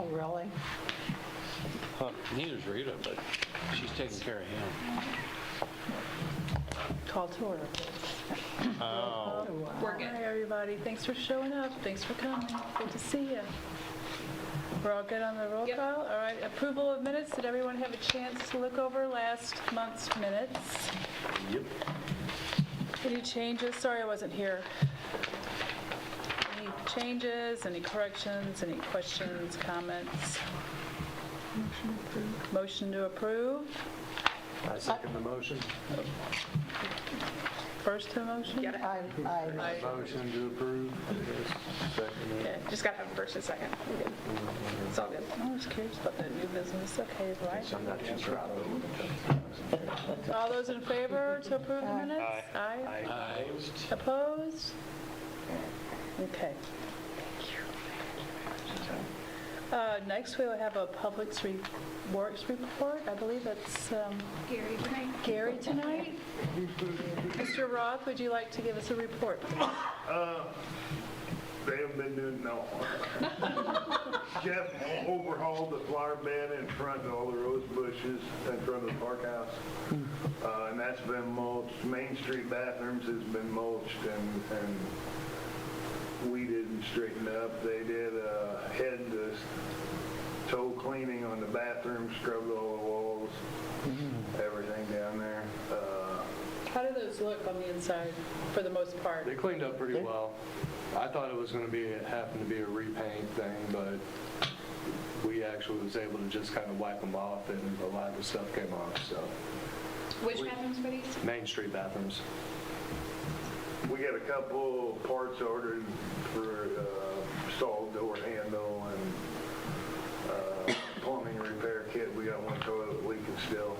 Oh, really? Neither's Rita, but she's taking care of him. Call to order, please. Oh. We're good. Hi, everybody. Thanks for showing up. Thanks for coming. Good to see you. We're all good on the roll Yep. call? All right. Approval of minutes. Did everyone have a chance to look over last month's minutes? Yep. Any changes? Sorry I wasn't here. Any changes, any corrections, any questions, comments? Motion to approve. I second the motion. First to motion? Got it. I Motion to approve. Second. Okay, just gotta have a first and second. We're good. It's all good. I was curious about that new business. Okay, right. I'm not too proud of it. All those in favor to approve the minutes? Aye. Aye. Opposed? Okay. Next, we will have a Publix Works report. I believe it's Gary, tonight. Gary tonight. Mr. Roth, would you like to give us a report? They haven't been doing no. Jeff overhauled the flower bed in front of all the rose bushes in front of the park house. And that's been mulched. Main Street bathrooms has been mulched and weeded and straightened up. They did a head to toe cleaning on the bathroom, scrubbed all the walls, everything down there. How do those look on the inside for the most part? They cleaned up pretty well. I thought it was going to happen to be a repaint thing, but we actually was able to just kind of wipe them off, and a lot of the stuff came off. So Which bathrooms were these? Main Street bathrooms. We got a couple parts ordered for stall door handle and plumbing repair kit. We got one toilet leaking still.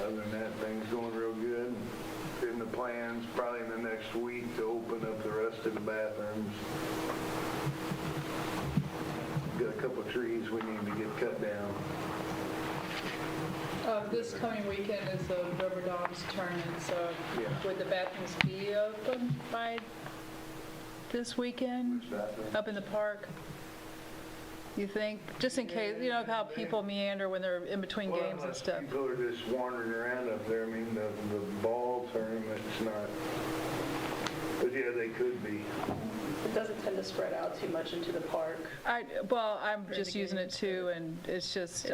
Other than that, things going real good. In the plans, probably in the next week, to open up the rest of the bathrooms. Got a couple of trees we need to get cut down. This coming weekend is the River Dogs tournament, so Yeah. would the bathrooms be open by this weekend? Which bathroom? Up in the park? You think? Just in case, you know how people meander when they're in between Well, games and unless stuff. people are just wandering around up there. I mean, the ball tournament's not, but yeah, they could be. It doesn't tend to spread out too much into the park. Well, I'm just using it too, and it's just,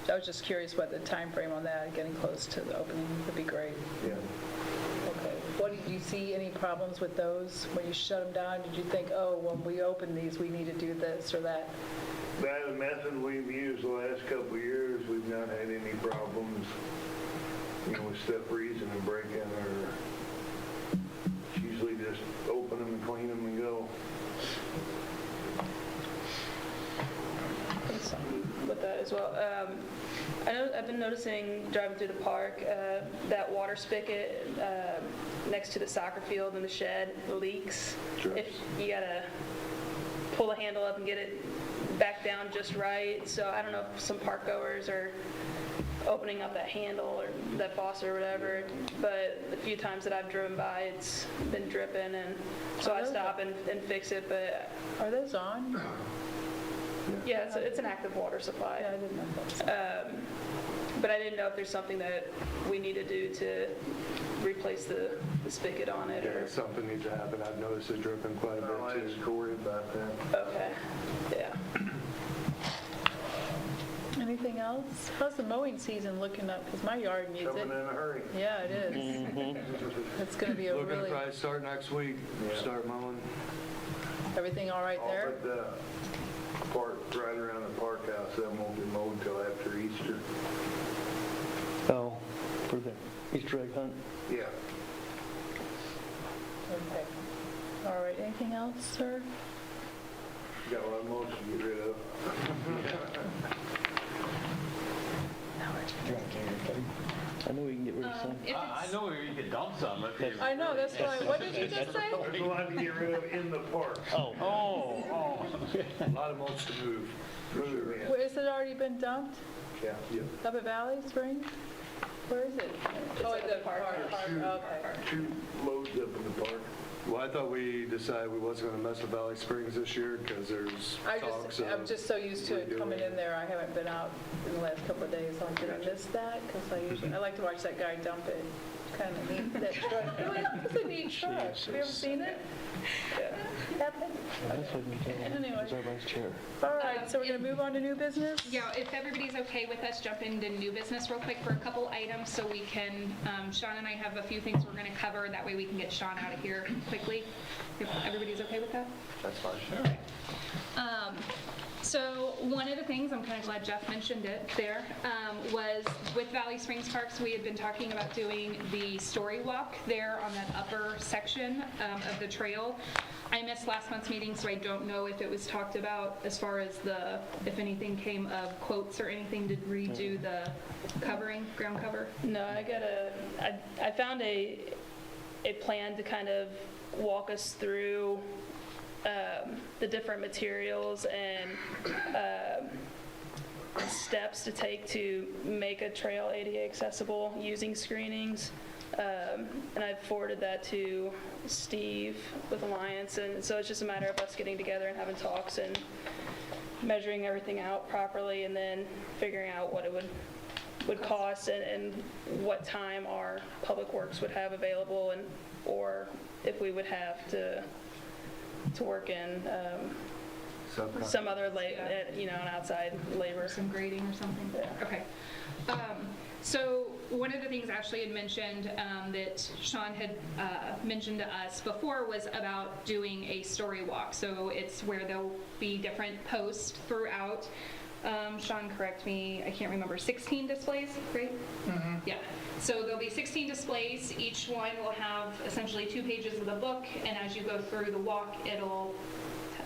I was just curious what the time frame on that, getting close to the opening would be great. Yeah. Okay. What, did you see any problems with those when you shut them down? Did you think, oh, when we open these, we need to do this or that? By the method we've used the last couple of years, we've not had any problems, with stuff freezing and breaking, or it's usually just open them and clean them and go. With that as well. I've been noticing driving through the park, that water spigot next to the soccer field in the shed leaks. Sure. If you gotta pull the handle up and get it back down just right. So I don't know if some park goers are opening up that handle or that faucet or whatever, but the few times that I've driven by, it's been dripping, and so I stop and fix it. But Are those on? yeah, it's an active water supply. Yeah, I didn't know that. But I didn't know if there's something that we need to do to replace the spigot on it, Yeah, or, something needs to happen. I've noticed it dripping quite a I'll bit ask too. Corey about that. okay, yeah. Anything else? How's the mowing season looking up? Because my yard needs Coming it. in a hurry. Yeah, it is. It's going to be a Looking to really, probably start next week. Yeah. Start mowing. everything all right All there? but the park, right around the park house, that won't be mowed until after Easter. Oh, for the Easter egg hunt? Yeah. Okay. All right, anything else, sir? Got a lot of mulch to get rid of. I know we can get rid of some. I know where you could dump some. I know, that's why, what did you just say? There's a lot to get rid of in the park. Oh, A lot of mulch to move. Move it in. Where, has it already been dumped? Yeah. Up at Valley Spring? Where is it? Oh, at the park. Two, Okay. two loads up in the park. Well, I thought we decided we wasn't going to mess with Valley Springs this year because there's talks of... I'm just so used to it coming in there. I haven't been out in the last couple of days. Like, did I miss that? Because I like to watch that guy dump it. Kind of neat, that truck. It's a neat truck. Have you ever seen it? Yeah. That's what we did. Anyway. It's our vice chair. All right, so we're going to move on to new business? Yeah, if everybody's okay with us jumping into new business real quick for a couple items so we can, Sean and I have a few things we're going to cover. That way we can get Sean out of here quickly. If everybody's okay with that? That's fine. So one of the things, I'm kind of glad Jeff mentioned it there, was with Valley Springs Parks, we had been talking about doing the story walk there on that upper section of the trail. I missed last month's meeting, so I don't know if it was talked about as far as if anything came of quotes or anything to redo the ground cover. No, I found a plan to kind of walk us through the different materials and steps to take to make a trail ADA accessible using screenings. And I've forwarded that to Steve with Alliance, and so it's just a matter of us getting together and having talks and measuring everything out properly, and then figuring out what it would cost and what time our public works would have available, and or if we would have to work in some other an outside labor. Some grading or something? Yeah. Okay. So one of the things Ashley had mentioned that Sean had mentioned to us before was about doing a story walk. So it's where there'll be different posts throughout. Sean, correct me, I can't remember, 16 displays, right? Mm-hmm. Yeah. So there'll be 16 displays. Each one will have essentially 2 pages of the book, and as you go through the walk,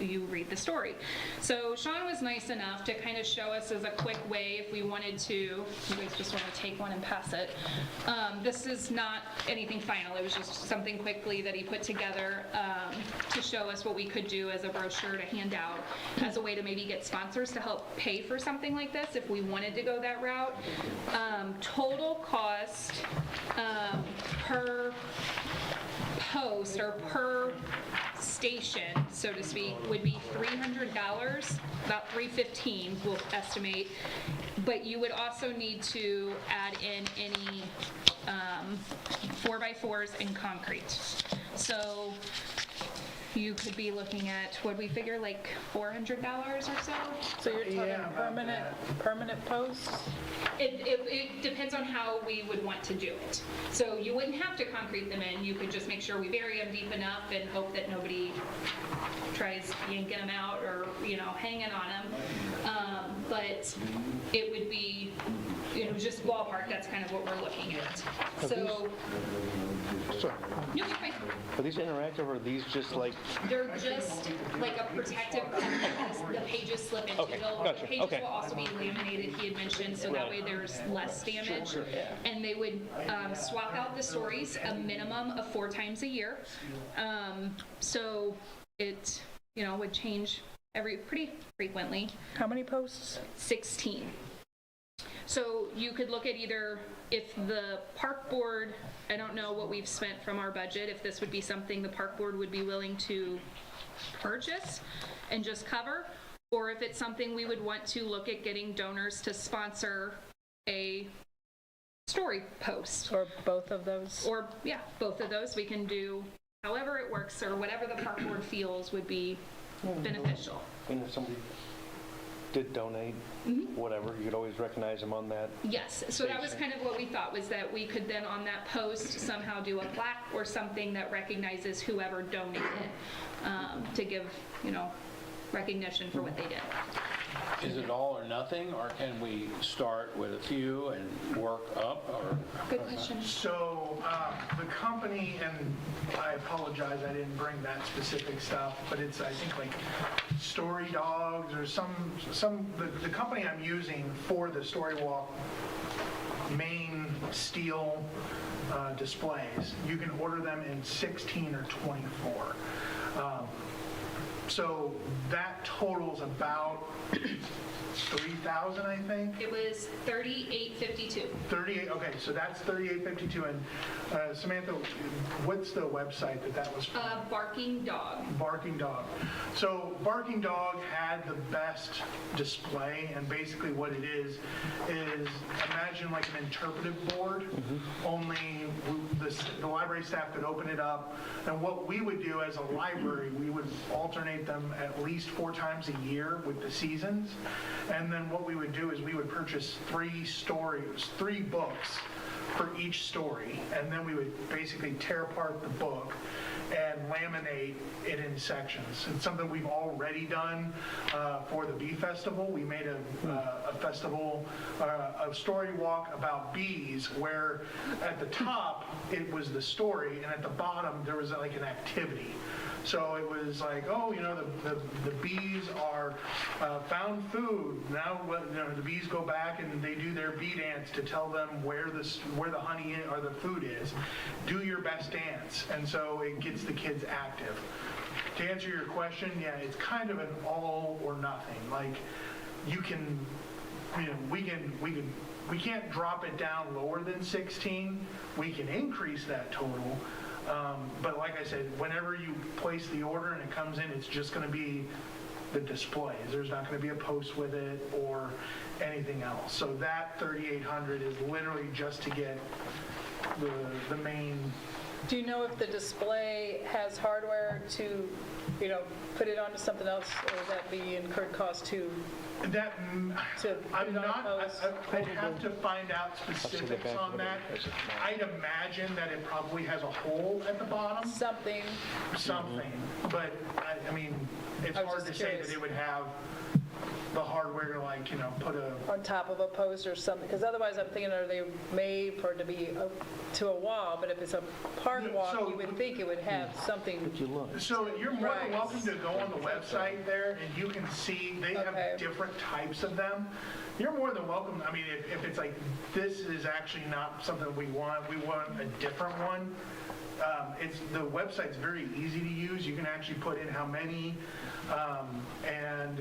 you read the story. So Sean was nice enough to kind of show us as a quick way if we wanted to, you guys just want to take one and pass it. This is not anything final. It was just something quickly that he put together to show us what we could do as a brochure to hand out as a way to maybe get sponsors to help pay for something like this if we wanted to go that route. Total cost per post or per station, so to speak, would be $300, about $315 we'll estimate, but you would also need to add in any 4x4s and concrete. So you could be looking at, would we figure like $400 or so? So you're talking permanent posts? It depends on how we would want to do it. So you wouldn't have to concrete them in. You could just make sure we bury them deep enough and hope that nobody tries yanking them out or, hanging on them. But it would be, just ballpark, that's kind of what we're looking at. So, Sorry. no, you're fine. Are these interactive or are these just like... They're just like a protective cover that the pages slip into. Okay, gotcha, The pages okay. will also be laminated, he had mentioned, so that way there's less damage. And they would swap out the stories a minimum of 4 times a year. So it, would change pretty frequently. How many posts? 16. So you could look at either, if the park board, I don't know what we've spent from our budget, if this would be something the park board would be willing to purchase and just cover, or if it's something we would want to look at getting donors to sponsor a story post. Or both of those? Or, both of those. We can do however it works, or whatever the park board feels would be beneficial. And if somebody did donate, whatever, you could always recognize them on that. Yes, so that was kind of what we thought, was that we could then on that post somehow do a plaque or something that recognizes whoever donated to give, recognition for what they did. Is it all or nothing, or can we start with a few and work up, or? Good question. So the company, and I apologize, I didn't bring that specific stuff, but it's, I think, like Story Dogs or the company I'm using for the Story Walk main steel displays. You can order them in 16 or 24. So that totals about 3,000, I think. It was 38.52. 38, okay, so that's 38.52. And Samantha, what's the website that was from? Barking Dog. Barking Dog. So Barking Dog had the best display, and basically what it is imagine like an interpretive board, only the library staff could open it up, and what we would do as a library, we would alternate them at least 4 times a year with the seasons, and then what we would do is we would purchase 3 books for each story, and then we would basically tear apart the book and laminate it in sections. It's something we've already done for the Bee Festival. We made a festival, a story walk about bees, where at the top it was the story, and at the bottom there was like an activity. So it was like, oh, the bees are found food. Now, the bees go back and they do their bee dance to tell them where the honey or the food is. Do your best dance. And so it gets the kids active. To answer your question, yeah, it's kind of an all or nothing. Like, you can, we can't drop it down lower than 16. We can increase that total. But like I said, whenever you place the order and it comes in, it's just going to be the displays. There's not going to be a post with it or anything else. So that 3,800 is literally just to get the main. Do you know if the display has hardware to, put it onto something else, or would that be incurred cost to I'm not, I'd have to find out specifics on that. I'd imagine that it probably has a hole at the bottom. Something. But I mean, it's hard to say that it would have the hardware to put a... On top of a post or something, because otherwise I'm thinking, are they made for it to be to a wall? But if it's a park walk, you would think it would have something. So you're more than welcome to go on the website there, and you can see they have different types of them. You're more than welcome. I mean, if it's like, this is actually not something we want a different one. The website's very easy to use. You can actually put in how many, and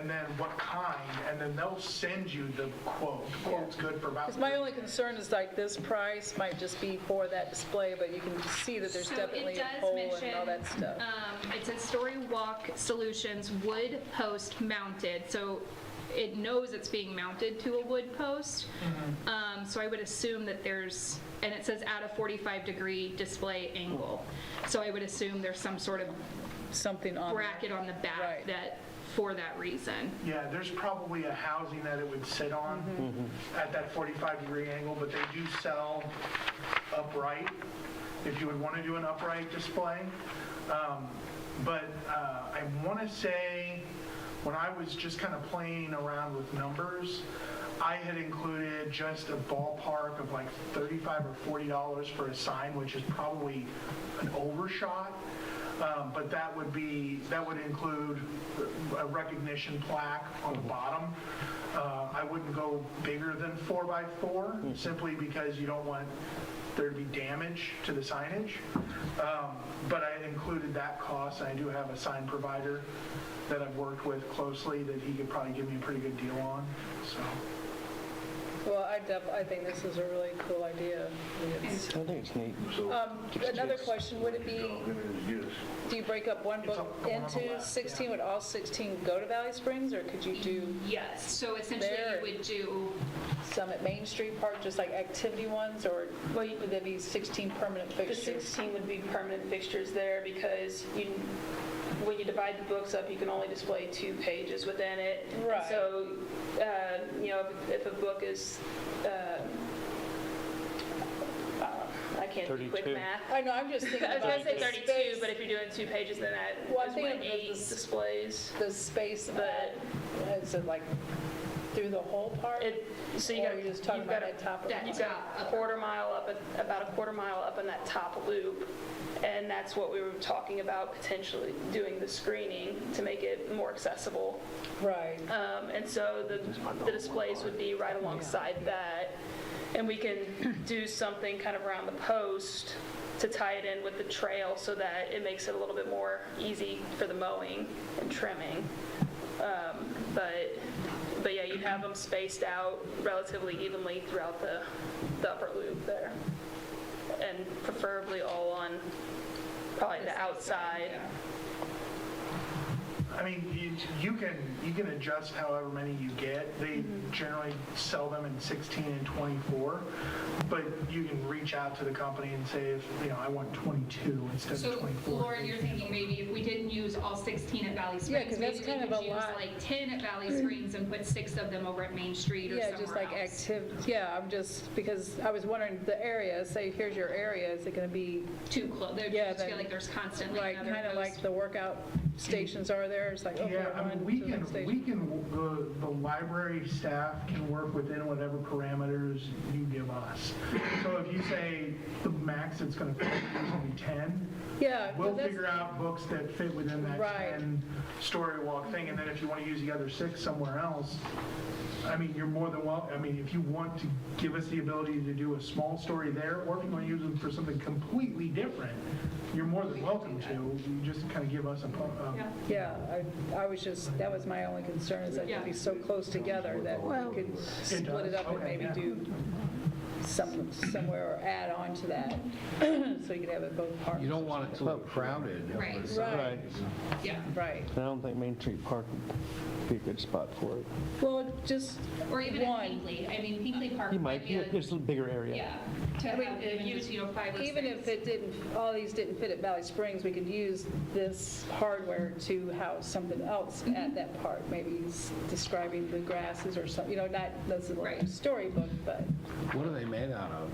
then what kind, and then they'll send you the quote. The quote's good for about... Because my only concern is like this price might just be for that display, but you can see that there's definitely a hole and all that stuff. It says Story Walk Solutions wood post mounted. So it knows it's being mounted to a wood post. So I would assume that there's, and it says at a 45-degree display angle. So I would assume there's some sort of something on bracket on the back that for that reason. Yeah, there's probably a housing that it would sit on at that 45-degree angle, but they do sell upright if you would want to do an upright display. But I want to say, when I was just kind of playing around with numbers, I had included just a ballpark of like $35 or $40 for a sign, which is probably an overshot. But that would include a recognition plaque on the bottom. I wouldn't go bigger than 4x4, simply because you don't want there to be damage to the signage. But I included that cost. I do have a sign provider that I've worked with closely that he could probably give me a pretty good deal on. So. Well, I think this is a really cool idea. I think it's neat. Another question, would it be, do you break up one book into 16? Would all 16 go to Valley Springs, or could you do Yes, so essentially you would do some at Main Street Park, just like activity ones, or would there be 16 permanent The fixtures? 16 would be permanent fixtures there, because when you divide the books up, you can only display 2 pages within it. Right. And so, if a book is, I can't do quick 32. math. I know, I'm just thinking I was about going to say the 32, space, but if you're doing 2 pages, then that Well, I'm is thinking what, of 8 the displays. the space, is it like through the whole park? So Or are you just talking about that top of the You've got a quarter mile up, about a quarter mile up in that top loop. And that's what we were talking about, potentially doing the screening to make it more accessible. Right. And so the displays would be right alongside that. And we can do something kind of around the post to tie it in with the trail so that it makes it a little bit more easy for the mowing and trimming. But yeah, you'd have them spaced out relatively evenly throughout the upper loop there. And preferably all on probably the outside. I mean, you can adjust however many you get. They generally sell them in 16 and 24, but you can reach out to the company and say, if I want 22 instead So of 24. Lauren, you're thinking maybe if we didn't use all 16 at Valley Springs, 'cause maybe that's we kind could of a use lot. like 10 at Valley Springs and put 6 of them over at Main Street or Yeah, somewhere just like else. because I was wondering the area, say here's your area, is it going to be, Too close. They Yeah, just feel then- like there's constantly like, another kind of post. like the workout stations are there? It's like, okay, Yeah, I mean, we to the can, next station. the library staff can work within whatever parameters you give us. So if you say the max it's going to fit is only 10, Yeah, we'll but that's- figure out books that fit within that Right. 10 story walk thing, and then if you want to use the other 6 somewhere else, I mean, you're more than welcome. I mean, if you want to give us the ability to do a small story there, or if you want to use them for something completely different, you're more than welcome to. You just kind of give us a Yeah, I was just, that was my only concern, is that it'd be so close together that we could split it up and Okay, maybe yeah. do somewhere or add on to that, so you could have it both parts. You don't want it to look crowded. Right. Right, Yeah. right. I don't think Main Street Park would be a good spot for it. Well, just Or even at one. Pinkley. I mean, Pinkley Park You might might, be a, it's a bigger area. yeah, to I mean, have even just, 5 or 6. Even if it didn't, all these didn't fit at Valley Springs, we could use this hardware to house something else at that part. Maybe describing the grasses or something, not necessarily a Right. storybook, but What are they made out of?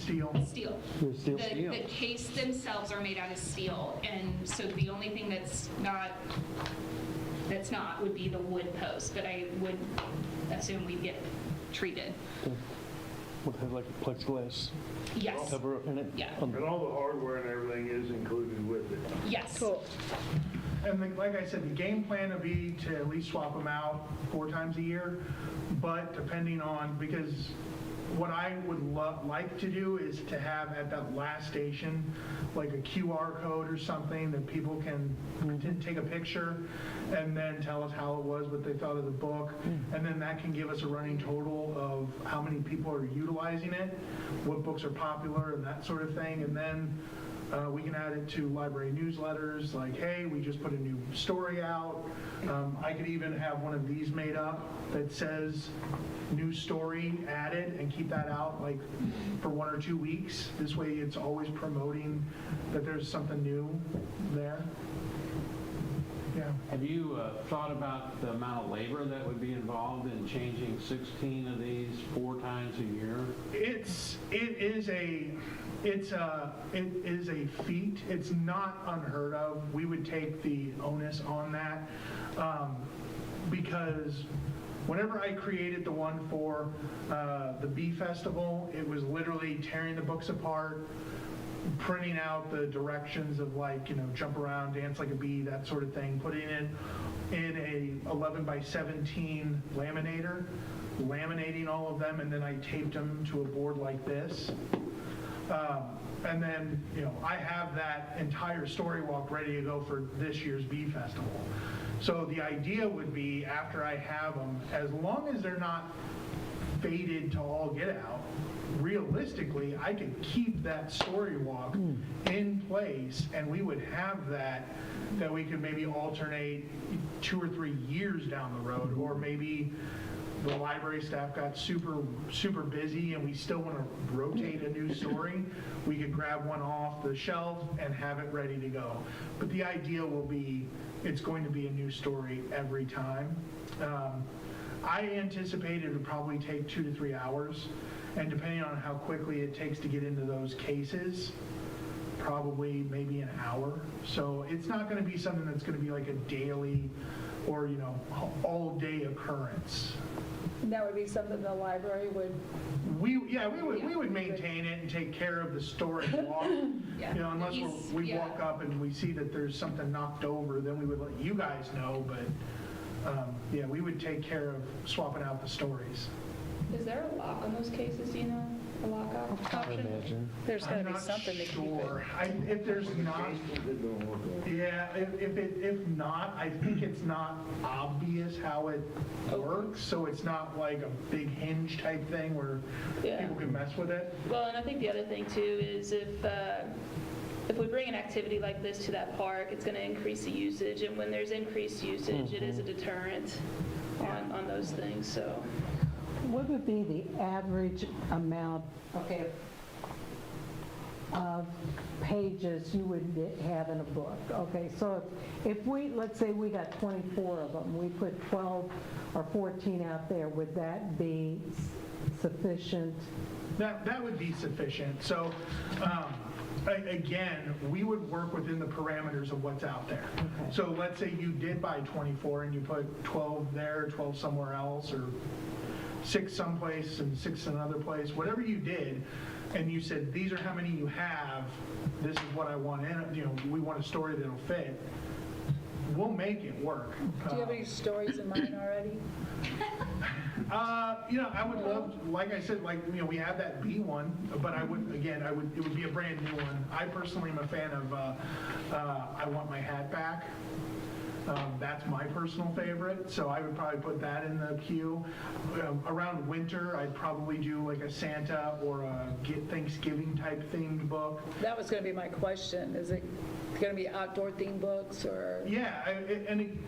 steel. Steel. Your steel- The case themselves are made out of steel, and so the only thing that's not would be the wood post, but I would assume we'd get treated. Would have like a plexiglass Yes, cover in it. Yeah. on- And all the hardware and everything is included with it. yes. cool. And then, like I said, the game plan would be to at least swap them out 4 times a year, but depending on, because what I would like to do is to have at that last station, like a QR code or something that people can take a picture and then tell us how it was, what they thought of the book, and then that can give us a running total of how many people are utilizing it, what books are popular and that sort of thing, and then we can add it to library newsletters, like, hey, we just put a new story out. I could even have one of these made up that says new story added and keep that out like for 1 or 2 weeks. This way it's always promoting that there's something new there. Yeah. Have you thought about the amount of labor that would be involved in changing 16 of these 4 times a year? It is a feat. It's not unheard of. We would take the onus on that because whenever I created the one for the Bee Festival, it was literally tearing the books apart, printing out the directions of jump around, dance like a bee, that sort of thing, putting it in a 11 by 17 laminator, laminating all of them, and then I taped them to a board like this. And then, I have that entire story walk ready to go for this year's Bee Festival. So the idea would be, after I have them, as long as they're not faded to all get out, realistically, I could keep that story walk in place, and we would have that we could maybe alternate 2 or 3 years down the road, or maybe the library staff got super busy and we still want to rotate a new story, we could grab one off the shelf and have it ready to go. But the idea will be, it's going to be a new story every time. I anticipate it would probably take 2 to 3 hours, and depending on how quickly it takes to get into those cases, probably maybe an hour. So it's not going to be something that's going to be like a daily or all day occurrence. And that would be something the library would, We would maintain it and take care of the storage walk. Yeah. Unless we Yeah. walk up and we see that there's something knocked over, then we would let you guys know. But we would take care of swapping out the stories. Is there a lock on those cases, do you know? a lockout option? Imagine. There's gotta I'm be not something to keep it. sure. If there's not, yeah, if not, I think it's not obvious how it works, so it's not like a big hinge type thing where Yeah. people can mess with it. Well, and I think the other thing too is if we bring an activity like this to that park, it's going to increase the usage, and when there's increased usage, it is a deterrent on those things, so. What would be the average amount, okay, of pages you would have in a book? Okay, so if we, let's say we got 24 of them, we put 12 or 14 out there, would that be sufficient? That would be sufficient. So, again, we would work within the parameters of what's out there. Okay. So let's say you did buy 24 and you put 12 there, 12 somewhere else, or 6 someplace and 6 another place, whatever you did, and you said, these are how many you have, this is what I want in it, we want a story that'll fit, we'll make it work. Do you have any stories in mind already? I would love, like I said, we have that B one, but it would be a brand new one. I personally am a fan of I Want My Hat Back. That's my personal favorite, so I would probably put that in the queue. Around winter, I'd probably do like a Santa or a Thanksgiving type themed book. That was gonna be my question. Is it gonna be outdoor themed books or? Yeah, and You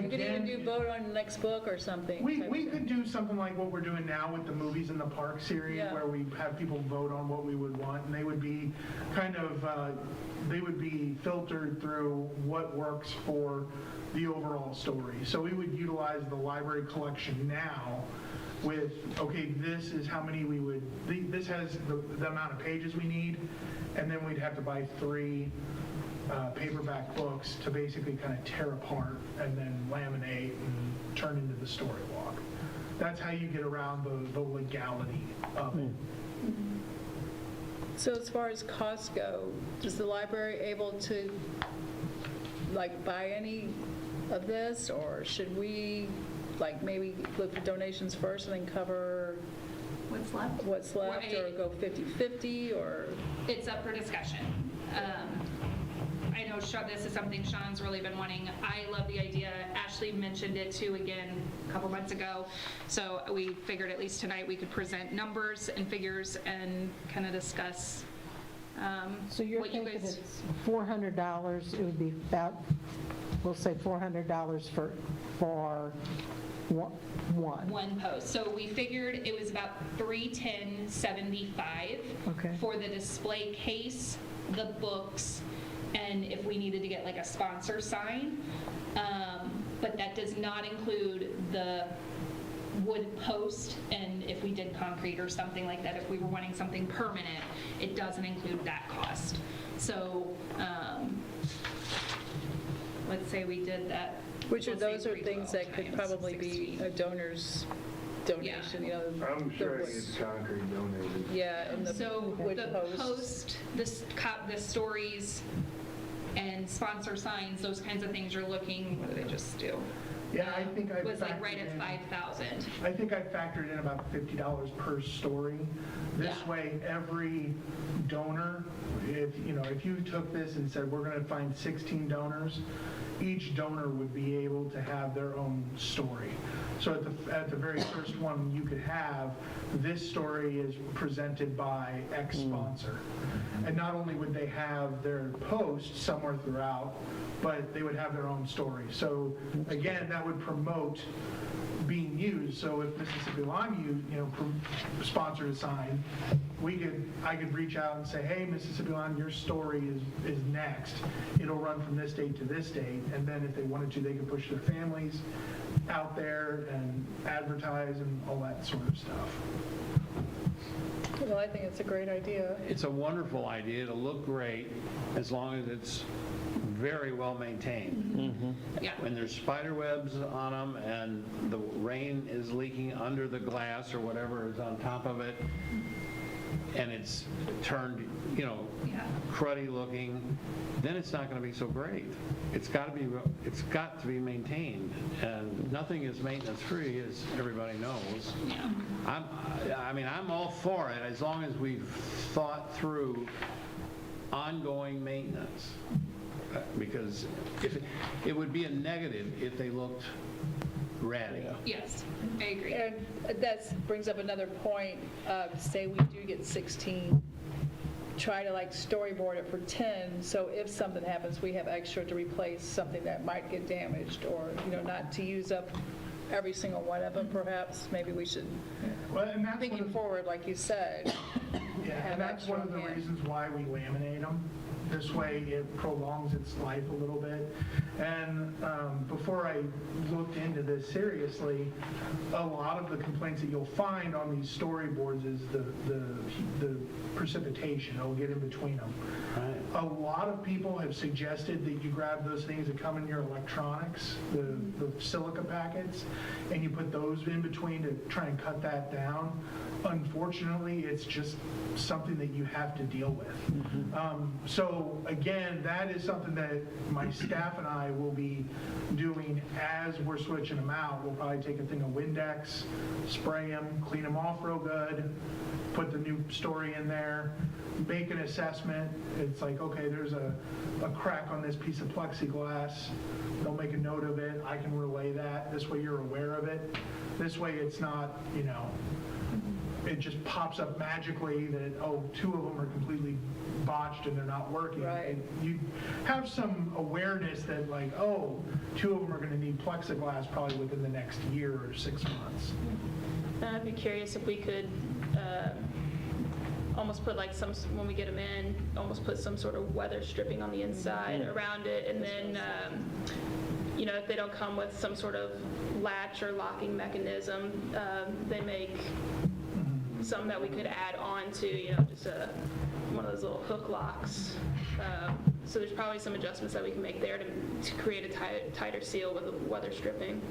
could even do vote on the next book or something. we could do something like what we're doing now with the Movies in the Park series, Yeah. where we have people vote on what we would want, and they would be filtered through what works for the overall story. So we would utilize the library collection now with, okay, this is how many this has the amount of pages we need, and then we'd have to buy 3 paperback books to basically kind of tear apart and then laminate and turn into the story walk. That's how you get around the legality of it. So as far as costs go, is the library able to buy any of this, or should we maybe look for donations first and then cover What's left? what's left, or go 50/50, or? It's up for discussion. I know this is something Sean's really been wanting. I love the idea. Ashley mentioned it too again a couple months ago. So we figured at least tonight we could present numbers and figures and kind of discuss So you're what you thinking guys. it's $400, it would be about, we'll say $400 for one. One post. So we figured it was about $310.75 Okay. for the display case, the books, and if we needed to get a sponsor sign. But that does not include the wood post, and if we did concrete or something like that, if we were wanting something permanent, it doesn't include that cost. So let's say we did that. Those are things that could probably be a donor's donation, I'm sure I the- get the concrete donated. Yeah, and the So wood the posts. the stories and sponsor signs, those kinds of things you're looking, what do they just do? Yeah, I think I Was factored right at in- 5,000. I think I factored in about $50 per story. This Yeah. way, every donor, if you took this and said, we're going to find 16 donors, each donor would be able to have their own story. So at the very first one, you could have, this story is presented by X sponsor. And not only would they have their post somewhere throughout, but they would have their own story. So again, that would promote being used. So if Mississippi Lime sponsored a sign, I could reach out and say, hey, Mississippi Lime, your story is next. It'll run from this date to this date. And then if they wanted to, they could push their families out there and advertise and all that sort of stuff. Well, I think it's a great idea. It's a wonderful idea. It'll look great as long as it's very well maintained. Yeah. When there's spider webs on them and the rain is leaking under the glass or whatever is on top of it, and it's turned, Yeah. cruddy looking, then it's not going to be so great. It's got to be maintained, and nothing is maintenance free, as everybody knows. Yeah. I'm all for it as long as we've thought through ongoing maintenance, because it would be a negative if they looked ratty. Yes, I agree. And that brings up another point, say we do get 16, try to like storyboard it for 10, so if something happens, we have extra to replace something that might get damaged, or, not to use up every single one of them, perhaps. Maybe we should, Well, and that's one thinking of, forward, like you said. yeah, have and that's one of extra the on hand. reasons why we laminate them. This way it prolongs its life a little bit. And before I looked into this seriously, a lot of the complaints that you'll find on these storyboards is the precipitation. It'll get in between them. Right. A lot of people have suggested that you grab those things that come in your electronics, the silica packets, and you put those in between to try and cut that down. Unfortunately, it's just something that you have to deal with. So again, that is something that my staff and I will be doing as we're switching them out. We'll probably take a thing of Windex, spray them, clean them off real good, put the new story in there, make an assessment. It's like, okay, there's a crack on this piece of plexiglass. They'll make a note of it. I can relay that. This way you're aware of it. This way it's not, it just pops up magically that, oh, 2 of them are completely botched and they're not working. Right. And you have some awareness that, like, oh, 2 of them are going to need plexiglass probably within the next year or 6 months. And I'd be curious if we could almost put like when we get them in, almost put some sort of weather stripping on the inside around it, and then, if they don't come with some sort of latch or locking mechanism, they make some that we could add on to, just one of those little hook locks. So there's probably some adjustments that we can make there to create a tighter seal with the weather stripping.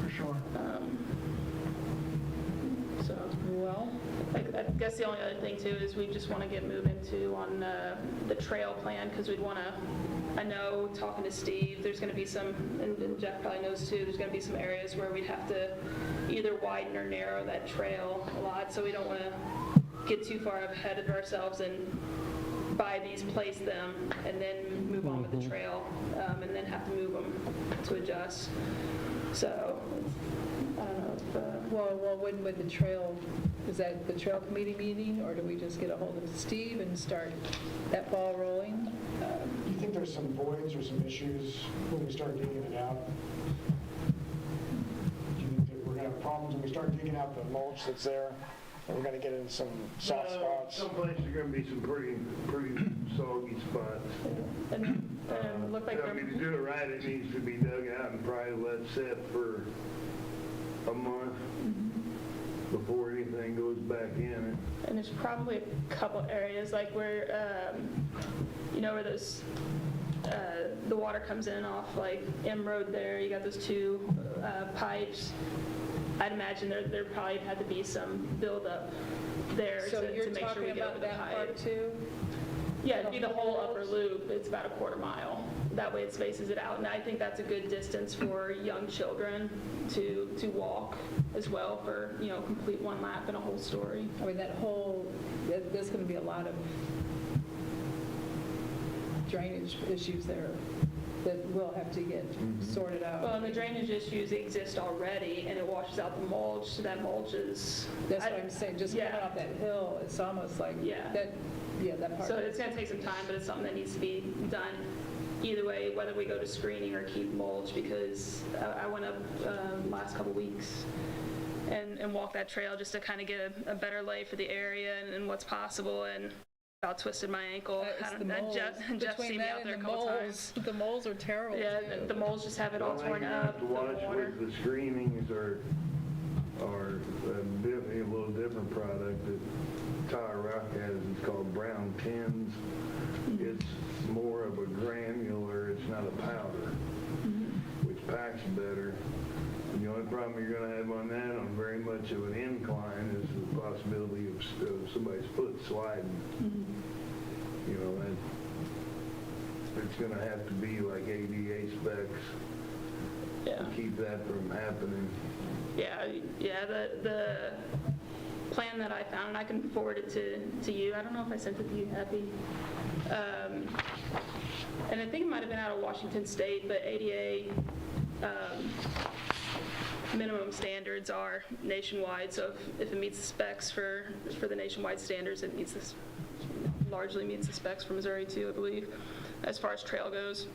For sure. So, well, I guess the only other thing too is we just want to get moving too on the trail plan, because we'd want to, I know, talking to Steve, there's going to be some, and Jeff probably knows too, there's going to be some areas where we'd have to either widen or narrow that trail a lot, so we don't want to get too far ahead of ourselves and buy these, place them, and then move on with the trail, and then have to move them to adjust. So, I don't know if, Well, when would the trail, is that the trail committee meeting, or do we just get a hold of Steve and start that ball rolling? Do you think there's some voids or some issues when we start digging it out? Do you think that we're going to have problems when we start digging out the mulch that's there? And we're going to get into some soft spots? Some places are going to be some pretty soggy spots. and look like I mean, to do it right, it needs to be dug out and probably let set for a month before anything goes back in it. And there's probably a couple areas like where, where those, the water comes in off like M Road there, you got those 2 pipes. I'd imagine there probably had to be some buildup there So to you're make sure we talking get over about the that part pipe. too? Yeah, it'd be the whole upper loop. It's about a quarter mile. That way it spaces it out. And I think that's a good distance for young children to walk as well for, complete one lap and a whole story. I mean, there's going to be a lot of drainage issues there that will have to get sorted out. Well, and the drainage issues exist already, and it washes out the mulch, so that mulch is... That's what I'm saying, just coming off that hill, it's almost like, Yeah. that part. So it's going to take some time, but it's something that needs to be done either way, whether we go to screening or keep mulch, because I went up last couple weeks and walked that trail just to kind of get a better lay for the area and what's possible, and about twisted my ankle. It's the And moles. Jeff Between seen me that out there a and couple the times. moles, the moles are terrible. Yeah, too. the moles just have it all One thing torn you up, have to the watch water. with the screenings are a little different product that Tire Rock has. It's called brown tins. It's more of a granular, it's not a powder, which packs better. The only problem you're gonna have on that, on very much of an incline, is the possibility of somebody's foot sliding. You know, that, it's gonna have to be like ADA specs Yeah. to keep that from happening. Yeah, the plan that I found, and I can forward it to you. I don't know if I sent it to you, Happy. And I think it might have been out of Washington State, but ADA minimum standards are nationwide, so if it meets the specs for the nationwide standards, it largely meets the specs for Missouri too, I believe, as far as trail goes.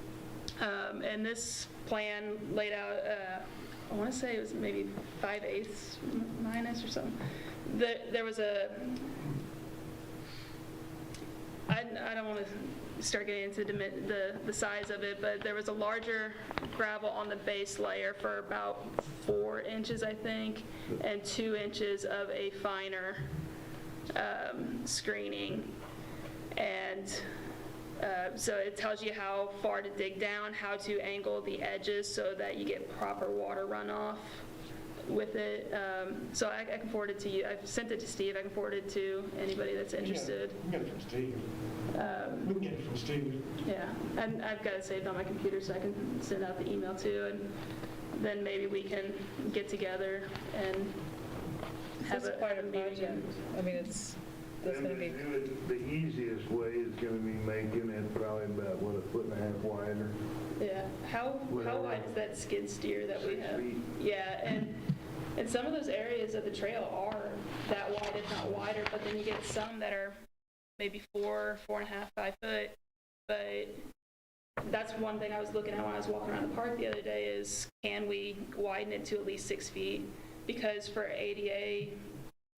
And this plan laid out, I want to say it was maybe 5/8 minus or something. There was I don't want to start getting into the size of it, but there was a larger gravel on the base layer for about 4 inches, I think, and 2 inches of a finer screening. And so it tells you how far to dig down, how to angle the edges so that you get proper water runoff with it. So I can forward it to you. I've sent it to Steve. I can forward it to anybody that's interested. We can get it from Steve. We can get it from Steve. Yeah, and I've got it saved on my computer so I can send out the email too, and then maybe we can get together and have It's quite a meeting. project. I mean, that's going to be, The easiest way is gonna be making it probably about, what, 1.5 feet wider? Yeah, how wide is that skid steer that we 6 have? feet. Yeah, and some of those areas of the trail are that wide, if not wider, but then you get some that are maybe 4, 4.5, 5 foot. But that's one thing I was looking at when I was walking around the park the other day is, can we widen it to at least 6 feet? Because for ADA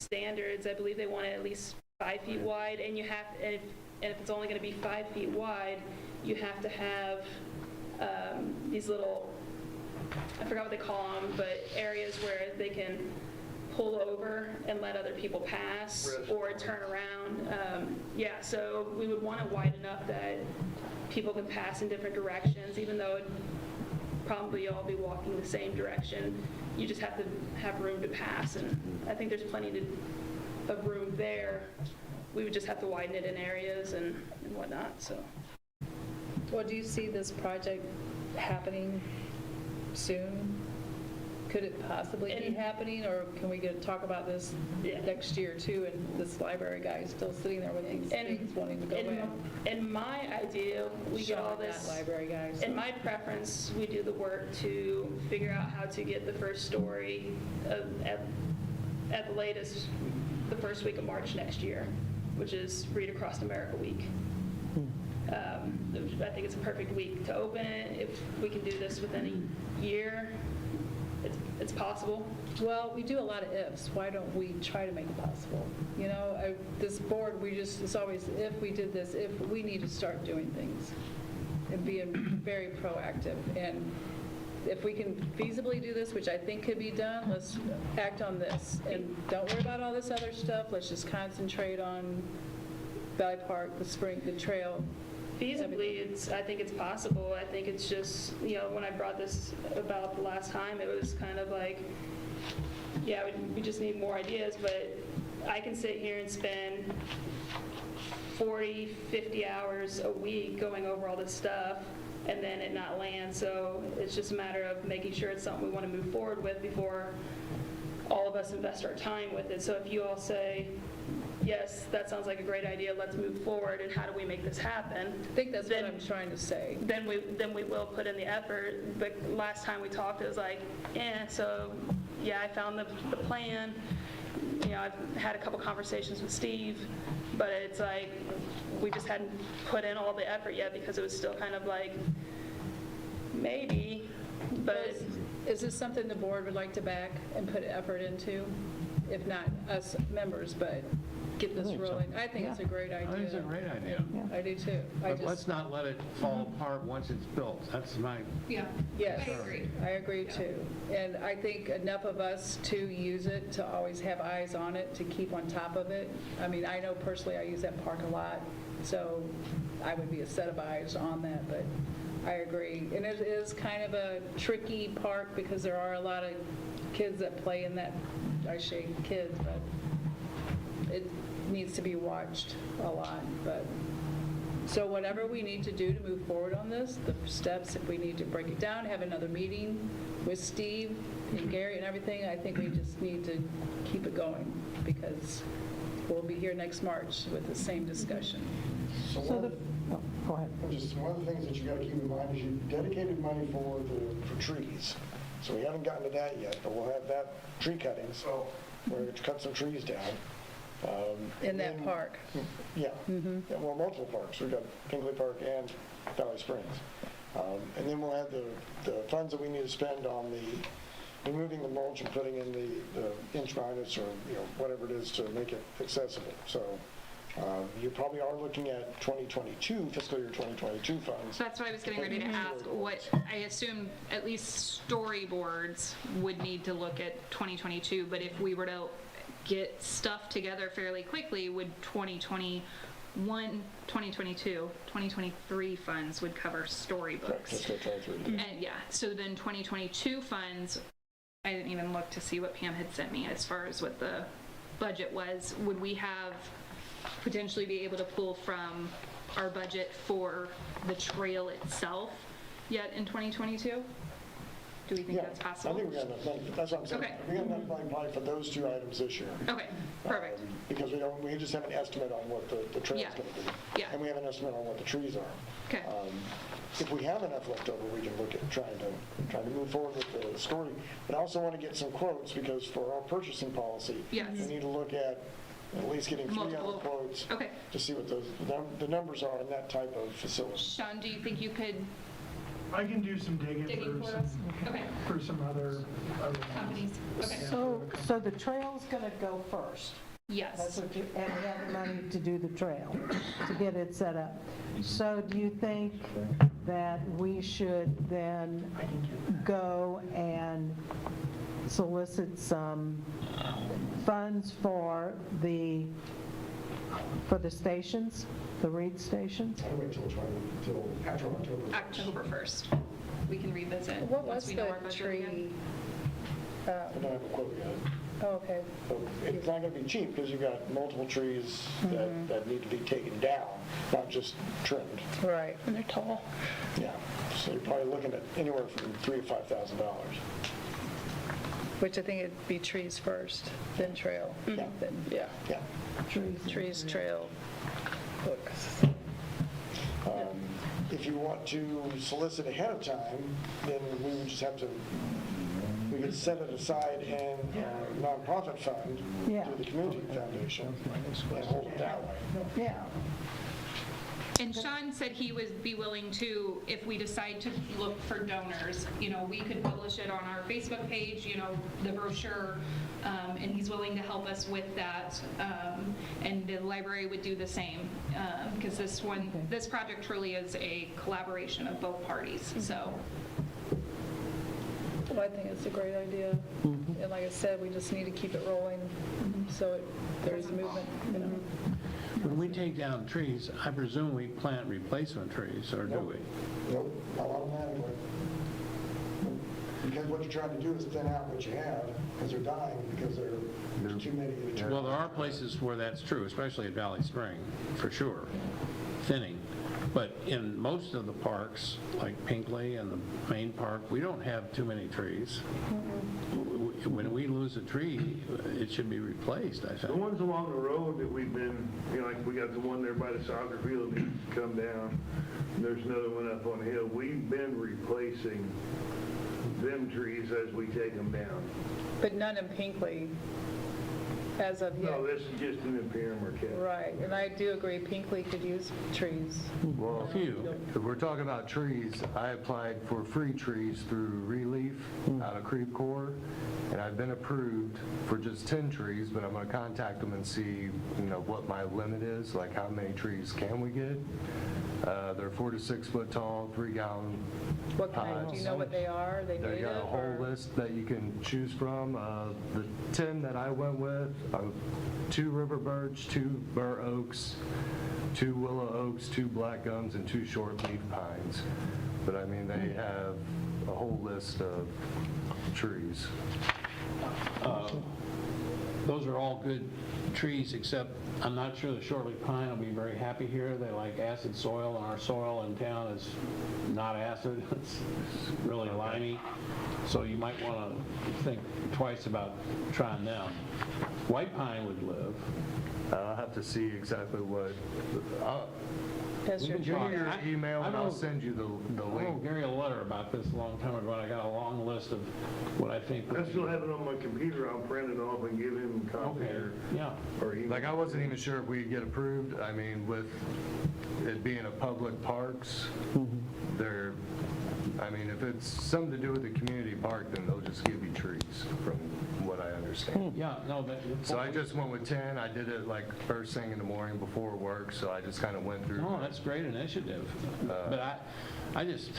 standards, I believe they want it at least 5 feet wide, and if it's only going to be 5 feet wide, you have to have these little, I forgot what they call them, but areas where they can pull over and let other people pass or turn around. Yeah, so we would want to widen up that people can pass in different directions, even though it'd probably all be walking the same direction. You just have to have room to pass, and I think there's plenty of room there. We would just have to widen it in areas and whatnot, so. well, do you see this project happening soon? Could it possibly be happening, or can we talk about this next year too, and this library guy is still sitting there with these things wanting to go in? In my idea, we get all this. That library guy. So. In my preference, we do the work to figure out how to get the first story at the latest, the first week of March next year, which is Read Across America Week. I think it's a perfect week to open it. If we can do this within a year, it's possible. Well, we do a lot of ifs. Why don't we try to make it possible? You know, this board, it's always, if we did this, if we need to start doing things and being very proactive. And if we can feasibly do this, which I think could be done, let's act on this. And don't worry about all this other stuff. Let's just concentrate on Valley Park, the trail. Feasibly, I think it's possible. I think it's just, when I brought this about the last time, it was kind of like, yeah, we just need more ideas, but I can sit here and spend 40, 50 hours a week going over all this stuff and then it not land. So it's just a matter of making sure it's something we want to move forward with before all of us invest our time with it. So if you all say, yes, that sounds like a great idea, let's move forward, and how do we make this happen? I think that's what I'm trying to say. Then we will put in the effort. But last time we talked, it was like, so yeah, I found the plan. I've had a couple conversations with Steve, but it's like we just hadn't put in all the effort yet because it was still kind of like, maybe, but. Is this something the board would like to back and put effort into? If not us members, but get this rolling. I think it's a great idea. I think it's a great idea. I do too. But let's not let it fall apart once it's built. That's my, Yeah. Yes, I agree. I agree too. And I think enough of us to use it, to always have eyes on it, to keep on top of it. I mean, I know personally I use that park a lot, so I would be a set of eyes on that, but I agree. And it is kind of a tricky park because there are a lot of kids that play in that, I say kids, but it needs to be watched a lot. But so whatever we need to do to move forward on this, the steps, if we need to break it down, have another meeting with Steve and Gary and everything, I think we just need to keep it going because we'll be here next March with the same discussion. So So the, oh, go ahead. just one of the things that you got to keep in mind is you dedicated money for trees. So we haven't gotten to that yet, but we'll have that tree cutting, so we're going to cut some trees down. In that park. Yeah. Yeah, well, multiple parks. We've got Pinkley Park and Valley Springs. And then we'll have the funds that we need to spend on removing the mulch and putting in the inch minus or whatever it is to make it accessible. So you probably are looking at 2022, fiscal year 2022 funds. So that's what I was getting ready to ask. What I assume at least storyboards would need to look at 2022, but if we were to get stuff together fairly quickly, would 2021, 2022, 2023 funds would cover storybooks? Fiscal 23. And yeah, so then 2022 funds, I didn't even look to see what Pam had sent me as far as what the budget was. Would we have potentially be able to pull from our budget for the trail itself yet in 2022? Do we think that's possible? I think we got enough money. That's what I'm saying. Okay. We got enough money probably for those two items this year. Okay, perfect. Because we just have an estimate on what the trail's Yeah. going to be. Yeah. And we have an estimate on what the trees are. Okay. If we have enough left over, we can look at trying to move forward with the story. But I also want to get some quotes because for our purchasing policy, Yes. we need to look at least getting 300 Multiple. quotes Okay. to see what the numbers are in that type of facility. Sean, do you think you could I can do some digging dig for for us? Okay, for some other companies. Okay. So the trail's going to go first. That's Yes. what you, and we have the money to do the trail, to get it set up. So do you think that we should then go and solicit some funds for the stations, the read stations? I wait till after October. October 1st. We can revisit What once was we know our the budget tree? again. I don't have a quote yet. Oh, okay. So it's not going to be cheap because you've got multiple trees that need to be taken down, not just trimmed. Right. And they're tall. Yeah, so you're probably looking at anywhere from $3,000 to $5,000. Which I think it'd be trees first, then trail. Yeah. Then, yeah. Yeah. Trees, trail, books. If you want to solicit ahead of time, then we would just have to, we could set it aside in a nonprofit fund Yeah. through the community foundation and hold it that way. Yeah. And Sean said he would be willing to, if we decide to look for donors, we could publish it on our Facebook page, the brochure, and he's willing to help us with that. And the library would do the same, because this project truly is a collaboration of both parties, so. Well, I think it's a great idea. And like I said, we just need to keep it rolling so there's movement. When we take down trees, I presume we plant replacement trees, or do we? Nope, not automatically. Because what you're trying to do is thin out what you have, because they're dying, because there's too many of the trees. Well, there are places where that's true, especially at Valley Spring, for sure, thinning. But in most of the parks, like Pinkley and the main park, we don't have too many trees. When we lose a tree, it should be replaced, I The think. ones along the road that we've been, like we got the one there by the soccer field that needs to come down. There's another one up on the hill. We've been replacing them trees as we take them down. But none in Pinkley as of yet. No, this is just an Imperial Marquette. Right, and I do agree Pinkley could use trees. Well, A few. if we're talking about trees, I applied for free trees through Relief out of Creve Coeur, and I've been approved for just 10 trees, but I'm going to contact them and see, what my limit is, like how many trees can we get. They're 4 to 6 foot tall, 3-gallon What kind, do you know what they are? They They got a native whole or? list that you can choose from. The 10 that I went with, 2 river birch, 2 bur oaks, 2 willow oaks, 2 black gums, and 2 short leaf pines. But I mean, they have a whole list of trees. Those are all good trees, except I'm not sure the shortleaf pine will be very happy here. They like acid soil, and our soil in town is not acid. It's really limey. So you might want to think twice about trying them. White pine would live. I'll have to see exactly what, That's your give me your email and I'll wrote- send you the I wrote link. Gary a letter about this a long time ago, and I got a long list of what I think. I still have it on my computer, I'll print it off and give him a copy Okay, yeah. or email. Like, I wasn't even sure if we'd get approved. I mean, with it being a public parks, they're, I mean, if it's something to do with the community park, then they'll just give you trees, from what I understand. Yeah, no, that. So I just went with 10. I did it like first thing in the morning before work, so I just kind of went through. No, that's a great initiative. But I just,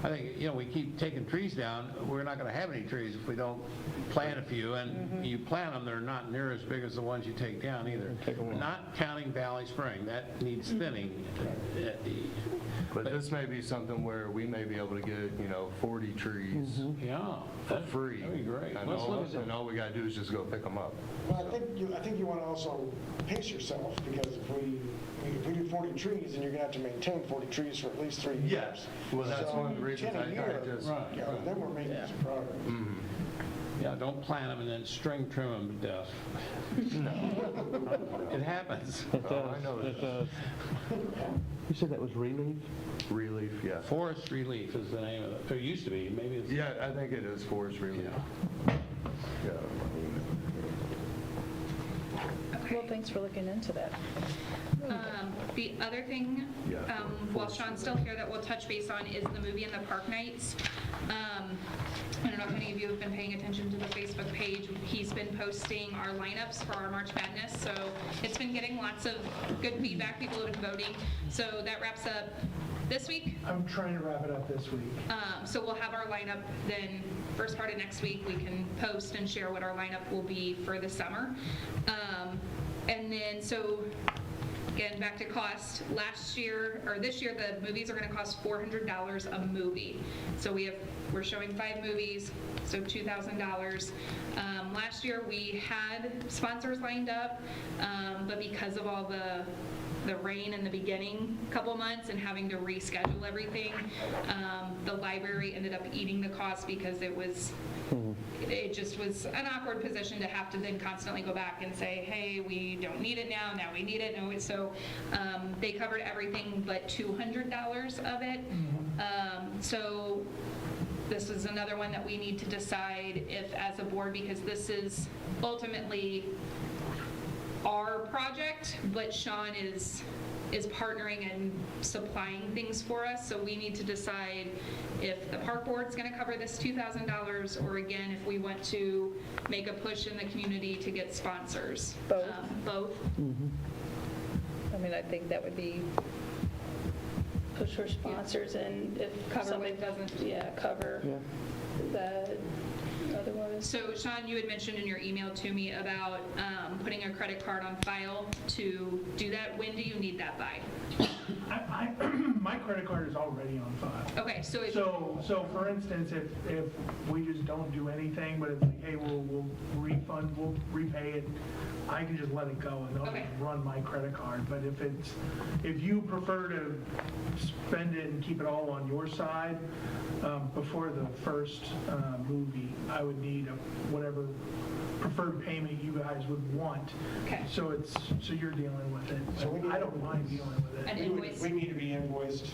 I think, we keep taking trees down. We're not going to have any trees if we don't plant a few. And you plant them, they're not near as big as the ones you take down either. Not counting Valley Spring. That needs thinning. But this may be something where we may be able to get, 40 trees Yeah. for free. That'd be great. And Let's look at and all we got to do is just go pick them up. Well, I think you want to also pace yourself, because if we do 40 trees, then you're going to have to maintain 40 trees for at least 3 years. Yes. Well, that's So, one of the reasons 10 a I year, just. Right. Then we're making some progress. Yeah, don't plant them and then string trim them to death. It happens. Oh, I know that. You said that was relief? Relief, yeah. Forest relief is the name of it. It used to be, maybe it's. Yeah, I think it is forest relief. Yeah. Well, thanks for looking into that. The other thing, Yeah, while Sean's still here, that we'll touch base on is the movie and the park nights. I don't know if any of you have been paying attention to the Facebook page. He's been posting our lineups for our March Madness, so it's been getting lots of good feedback. People have been voting. So that wraps up this week. I'm trying to wrap it up this week. So we'll have our lineup then, first part of next week, we can post and share what our lineup will be for the summer. And then, so again, back to cost. This year, the movies are going to cost $400 a movie. So we're showing 5 movies, so $2,000. Last year we had sponsors lined up, but because of all the rain in the beginning couple months and having to reschedule everything, the library ended up eating the cost because it just was an awkward position to have to then constantly go back and say, hey, we don't need it now we need it. No, so they covered everything but $200 of it. So this is another one that we need to decide if, as a board, because this is ultimately our project, but Sean is partnering and supplying things for us, so we need to decide if the park board's going to cover this $2,000, or again, if we want to make a push in the community to get sponsors. Both. Both. I mean, I think that would be push for sponsors, and if Cover somebody what doesn't, cover that otherwise. So Sean, you had mentioned in your email to me about putting a credit card on file to do that. When do you need that by? My credit card is already on file. Okay, so if So for instance, if we just don't do anything, but it's like, hey, we'll refund, we'll repay it, I can just let it go and they'll Okay. just run my credit card. But if you prefer to spend it and keep it all on your side, before the first movie, I would need whatever preferred payment you guys would want. Okay. So you're dealing with it. So we need- I don't mind dealing with An it. invoice. We need to be invoiced.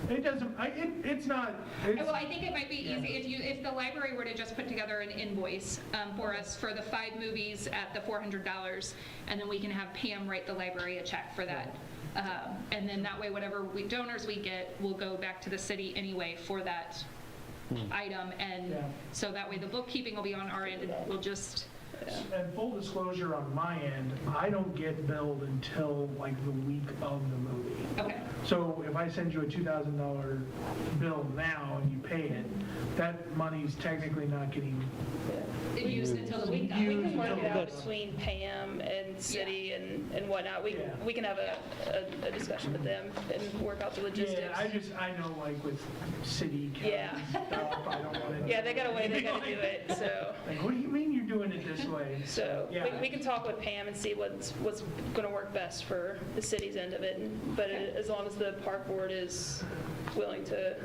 It doesn't, it's not, it's, Well, I think it might be easy if the library were to just put together an invoice for us for the 5 movies at the $400, and then we can have Pam write the library a check for that. And then that way, whatever donors we get will go back to the city anyway for that item. And so that way the bookkeeping will be on our end, and we'll just... and full disclosure on my end, I don't get billed until like the week of the movie. Okay. So if I send you a $2,000 bill now and you pay it, that money's technically not getting used until the week. We can work it out between Pam and city and whatnot. We can have a discussion with them and work out the logistics. Yeah, I know like with city, county Yeah. stuff, I don't want to. Yeah, they got a way they got to do it, so. Like, what do you mean you're doing it this way? So Yeah. we can talk with Pam and see what's going to work best for the city's end of it. But as long as the park board is willing to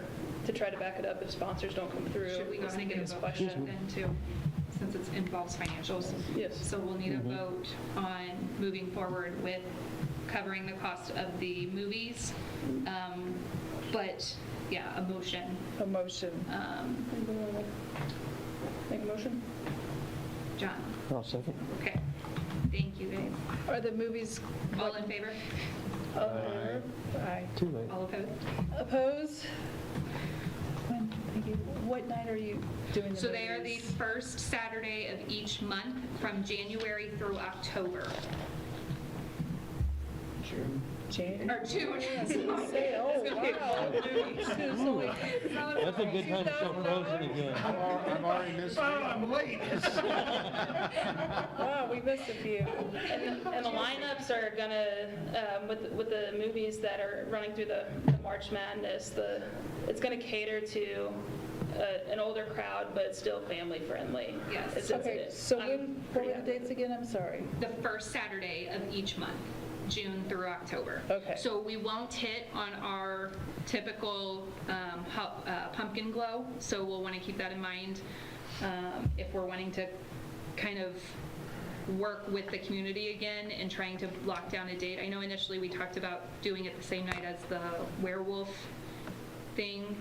try to back it up if sponsors don't come through. Should we go is ahead and get a biggest vote question. then too, since it involves financials? Yes. So we'll need a vote on moving forward with covering the cost of the movies. But, yeah, a motion. A motion. Make a motion? John? I'll second. Okay. Thank you, guys. Are the movies? All in favor? All in favor? Aye. Too late. All opposed? Oppose? When, thank you. What night are you doing the So they are the movies? first Saturday of each month from January through October. June? Or June. Say, oh, wow. That's a good time to show Frozen again. I've already missed. Oh, I'm late. Wow, we missed a few. And the lineups are gonna, with the movies that are running through the March Madness, it's gonna cater to an older crowd, but still family friendly. Yes. Okay, so what were the dates again? I'm sorry. The first Saturday of each month, June through October. Okay. So we won't hit on our typical pumpkin glow, so we'll want to keep that in mind if we're wanting to kind of work with the community again and trying to lock down a date. I know initially we talked about doing it the same night as the werewolf thing,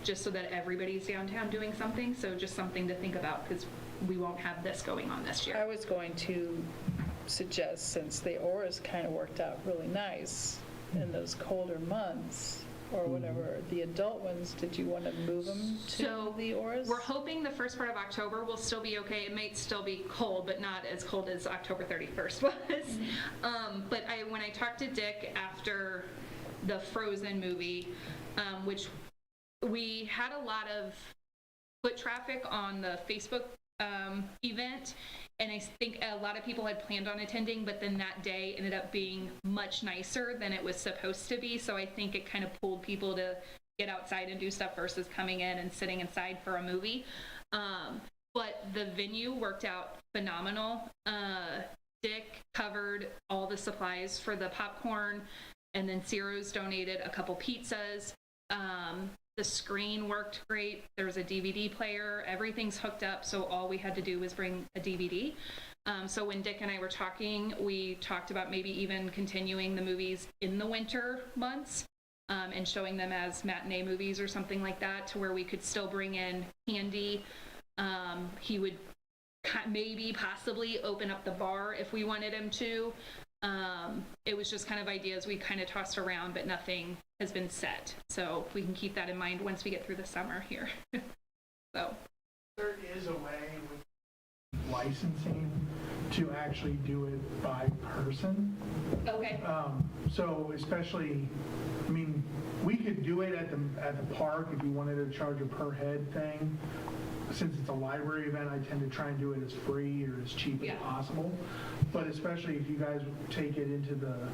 just so that everybody's downtown doing something, so just something to think about because we won't have this going on this year. I was going to suggest, since the auras kind of worked out really nice in those colder months, or whatever, the adult ones, did you want to move them to the auras? We're hoping the first part of October will still be okay. It may still be cold, but not as cold as October 31st was. But when I talked to Dick after the Frozen movie, which we had a lot of foot traffic on the Facebook event, and I think a lot of people had planned on attending, but then that day ended up being much nicer than it was supposed to be, so I think it kind of pulled people to get outside and do stuff versus coming in and sitting inside for a movie. But the venue worked out phenomenal. Dick covered all the supplies for the popcorn, and then Ciro's donated a couple pizzas. The screen worked great. There was a DVD player. Everything's hooked up, so all we had to do was bring a DVD. So when Dick and I were talking, we talked about maybe even continuing the movies in the winter months and showing them as matinee movies or something like that, to where we could still bring in candy. He would maybe possibly open up the bar if we wanted him to. It was just kind of ideas we kind of tossed around, but nothing has been set. So we can keep that in mind once we get through the summer here. So There is a way with licensing to actually do it by person. okay. So especially, I mean, we could do it at the park if you wanted to charge a per head thing. Since it's a library event, I tend to try and do it as free or as cheap as possible. But especially if you guys take it into the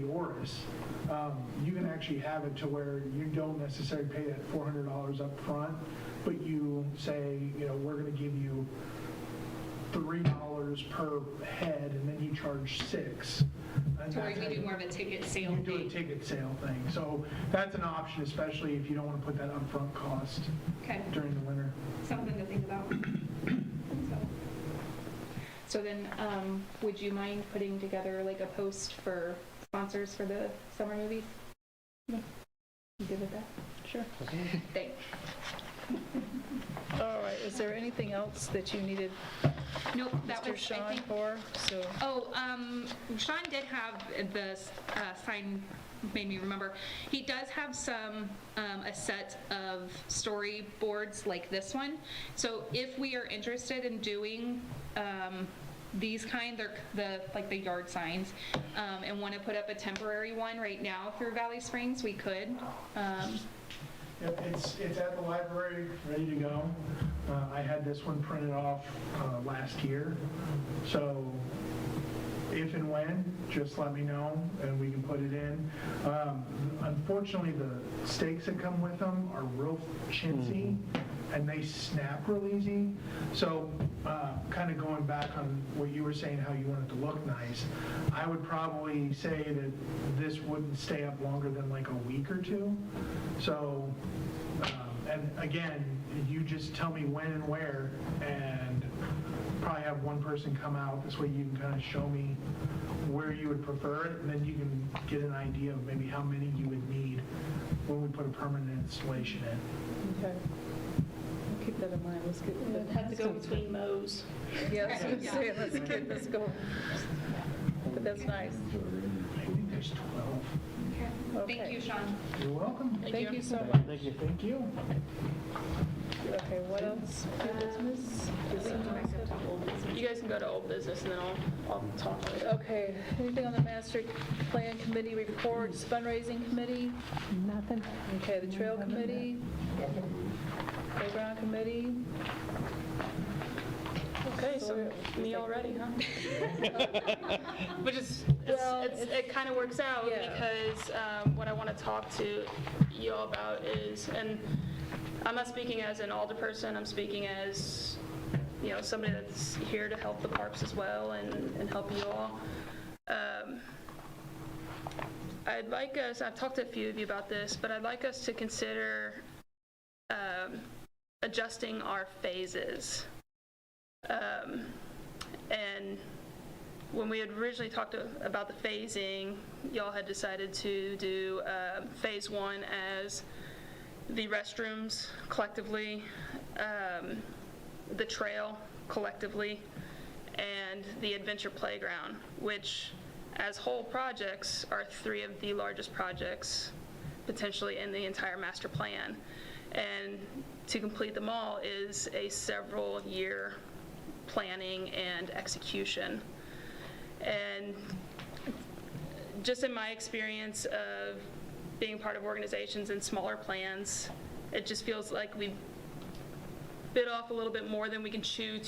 Oris, you can actually have it to where you don't necessarily pay that $400 up front, but you say, we're going to give you $3 per head, and then you charge $6. To where you do more of a ticket sale You do a thing. ticket sale thing. So that's an option, especially if you don't want to put that upfront cost Okay. during the winter. Something to think about. So then, would you mind putting together like a post for sponsors for the summer movies? No. You good with that? Sure. Thanks. All right, is there anything else that you needed Nope, that Mr. was, I Sean think, for? So, Sean did have the sign, made me remember. He does have some, a set of storyboards like this one. So if we are interested in doing these kind, they're like the yard signs, and want to put up a temporary one right now through Valley Springs, we could. Yep, it's at the library, ready to go. I had this one printed off last year, so if and when, just let me know and we can put it in. Unfortunately, the stakes that come with them are real chintzy and they snap real easy. So kind of going back on what you were saying, how you want it to look nice, I would probably say that this wouldn't stay up longer than like a week or two. So, and again, you just tell me when and where, and probably have one person come out. This way you can kind of show me where you would prefer it, and then you can get an idea of maybe how many you would need when we put a permanent installation in. Okay. Keep that in mind, let's get. We'd have to go between mows. Yeah, I was gonna say, let's go. But that's nice. I think there's 12. Okay. Thank you, Sean. You're welcome. Thank you so much. Thank you. Thank you. Okay, what else? New business? You guys can go to old business and then I'll talk later. Okay, anything on the master plan committee reports, fundraising committee? Nothing? Okay, the trail committee? Playground committee? Okay, so me already, huh? Which is, it kind of works out Yeah. because what I want to talk to you all about is, and I'm not speaking as an alderperson, I'm speaking as, you know, somebody that's here to help the parks as well and help you all. I'd like us, I've talked to a few of you about this, but I'd like us to consider adjusting our phases. And when we had originally talked about the phasing, y'all had decided to do phase 1 as the restrooms collectively, the trail collectively, and the adventure playground, which as whole projects are 3 of the largest projects potentially in the entire master plan. And to complete them all is a several-year planning and execution. And just in my experience of being part of organizations and smaller plans, it just feels like we bit off a little bit more than we can chew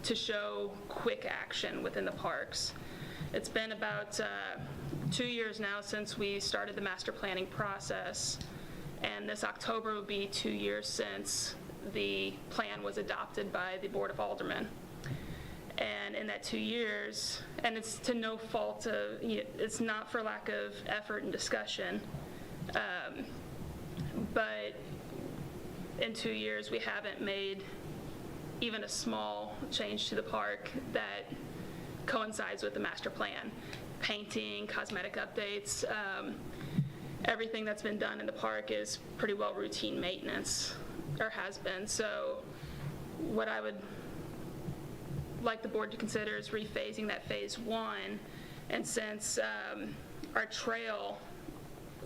to show quick action within the parks. It's been about 2 years now since we started the master planning process, and this October will be 2 years since the plan was adopted by the Board of Aldermen. And in that 2 years, and it's to no fault of, it's not for lack of effort and discussion, but in 2 years we haven't made even a small change to the park that coincides with the master plan. Painting, cosmetic updates, everything that's been done in the park is pretty well routine maintenance, or has been. So what I would like the board to consider is rephasing that phase 1, and since our trail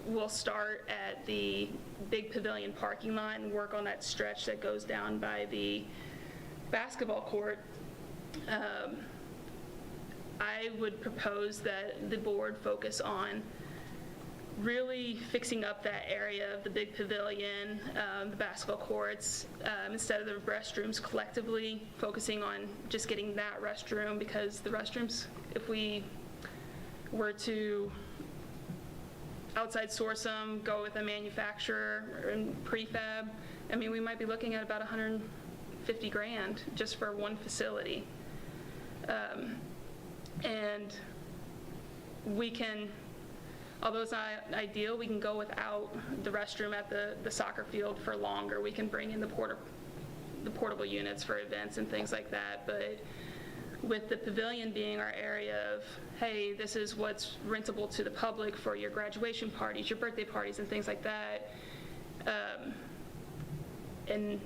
will start at the big pavilion parking lot and work on that stretch that goes down by the basketball court, I would propose that the board focus on really fixing up that area of the big pavilion, the basketball courts, instead of the restrooms collectively, focusing on just getting that restroom, because the restrooms, if we were to outside source them, go with a manufacturer and prefab, I mean, we might be looking at about 150 grand just for one facility. And we can, although it's not ideal, we can go without the restroom at the soccer field for longer. We can bring in the portable units for events and things like that. But with the pavilion being our area of, hey, this is what's rentable to the public for your graduation parties, your birthday parties, and things like that. And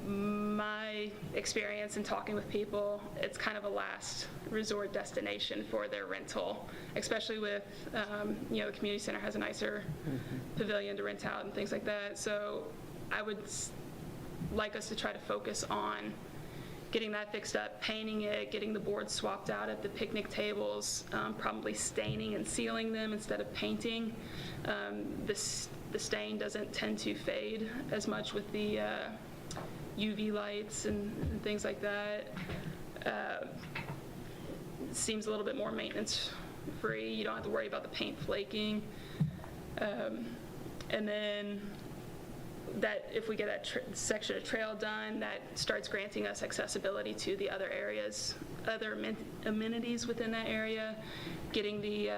my experience in talking with people, it's kind of a last resort destination for their rental, especially with, the community center has a nicer pavilion to rent out and things like that. So I would like us to try to focus on getting that fixed up, painting it, getting the boards swapped out at the picnic tables, probably staining and sealing them instead of painting. The the stain doesn't tend to fade as much with the UV lights and things like that. It seems a little bit more maintenance free. You don't have to worry about the paint flaking. And then that if we get that section of trail done, that starts granting us accessibility to the other areas, other amenities within that area, getting the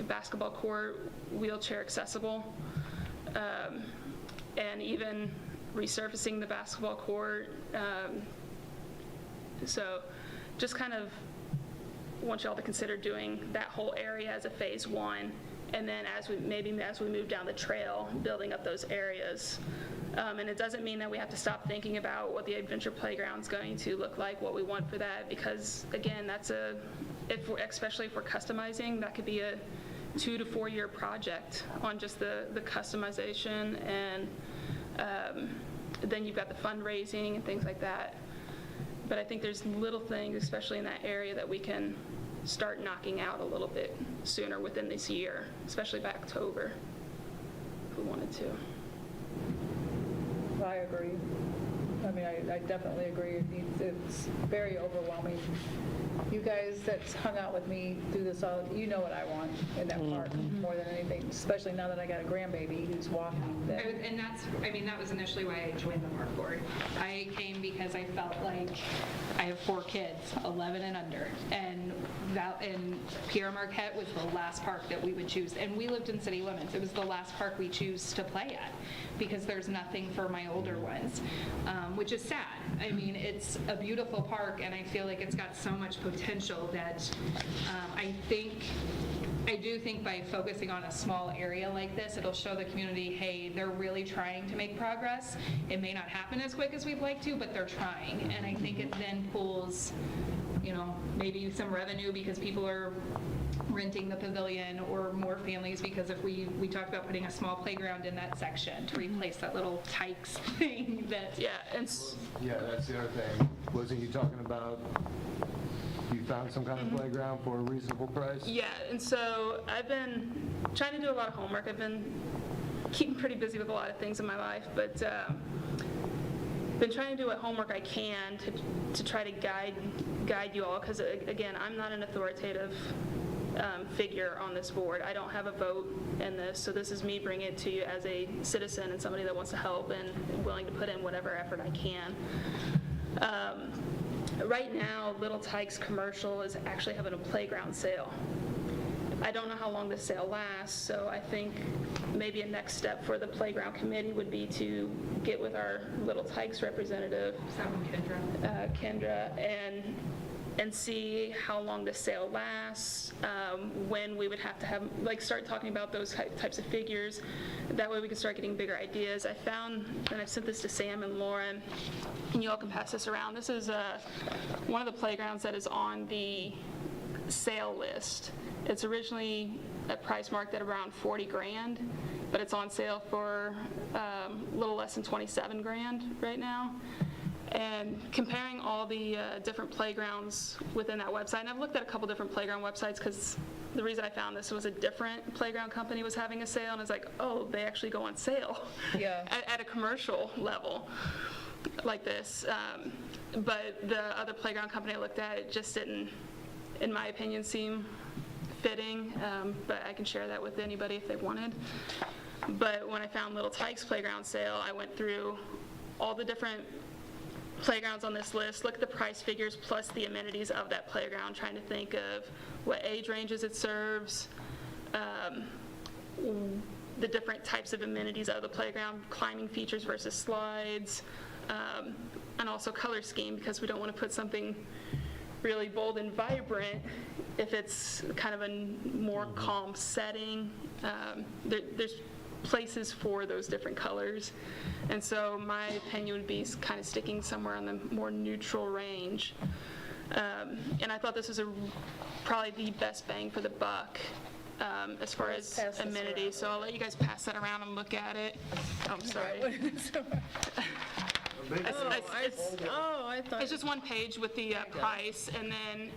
basketball court wheelchair accessible, and even resurfacing the basketball court. So just kind of want y'all to consider doing that whole area as a phase one, and then as we move down the trail, building up those areas. And it doesn't mean that we have to stop thinking about what the adventure playground's going to look like, what we want for that, because again, that's especially if we're customizing, that could be a 2 to 4 year project on just the customization, and then you've got the fundraising and things like that. But I think there's little things, especially in that area, that we can start knocking out a little bit sooner within this year, especially by October, if we wanted to. I agree. I mean, I definitely agree. It's very overwhelming. You guys that's hung out with me through this all, you know what I want in that park more than anything, especially now that I got a grandbaby who's walking. And that was initially why I joined the park board. I came because I felt like I have 4 kids, 11 and under, and Pierre Marquette was the last park that we would choose. And we lived in city limits. It was the last park we choose to play at because there's nothing for my older ones, which is sad. I mean, it's a beautiful park, and I feel like it's got so much potential that I do think by focusing on a small area like this, it'll show the community, hey, they're really trying to make progress. It may not happen as quick as we'd like to, but they're trying. And I think it then pulls, maybe some revenue because people are renting the pavilion, or more families, because if we talked about putting a small playground in that section to replace that little Tykes thing that. Yeah, that's the other thing. Wasn't you talking about you found some kind of playground for a reasonable price? Yeah, and so I've been trying to do a lot of homework. I've been keeping pretty busy with a lot of things in my life, but been trying to do what homework I can to try to guide you all, because again, I'm not an authoritative figure on this board. I don't have a vote in this, so this is me bringing it to you as a citizen and somebody that wants to help and willing to put in whatever effort I can. Right now, Little Tykes Commercial is actually having a playground sale. I don't know how long this sale lasts, so I think maybe a next step for the playground committee would be to get with our Little Tykes representative, Kendra, and see how long the sale lasts, when we would have to start talking about those types of figures. That way we can start getting bigger ideas. I found, and I've sent this to Sam and Lauren, and you all can pass this around. This is one of the playgrounds that is on the sale list. It's originally a price marked at around 40 grand, but it's on sale for a little less than 27 grand right now. And comparing all the different playgrounds within that website, and I've looked at a couple different playground websites because the reason I found this was a different playground company was having a sale, and it's like, oh, they actually go on sale at a commercial level like this. But the other playground company I looked at, it just didn't, in my opinion, seem fitting, but I can share that with anybody if they wanted. But when I found Little Tykes playground sale, I went through all the different playgrounds on this list, look at the price figures plus the amenities of that playground, trying to think of what age ranges it serves, the different types of amenities of the playground, climbing features versus slides, and also color scheme, because we don't want to put something really bold and vibrant if it's kind of a more calm setting. There's places for those different colors. And so my opinion would be kind of sticking somewhere on the more neutral range. And I thought this was probably the best bang for the buck as far as amenities. So I'll let you guys pass that around and look at it. Oh, I'm sorry. It's just one page with the price, and then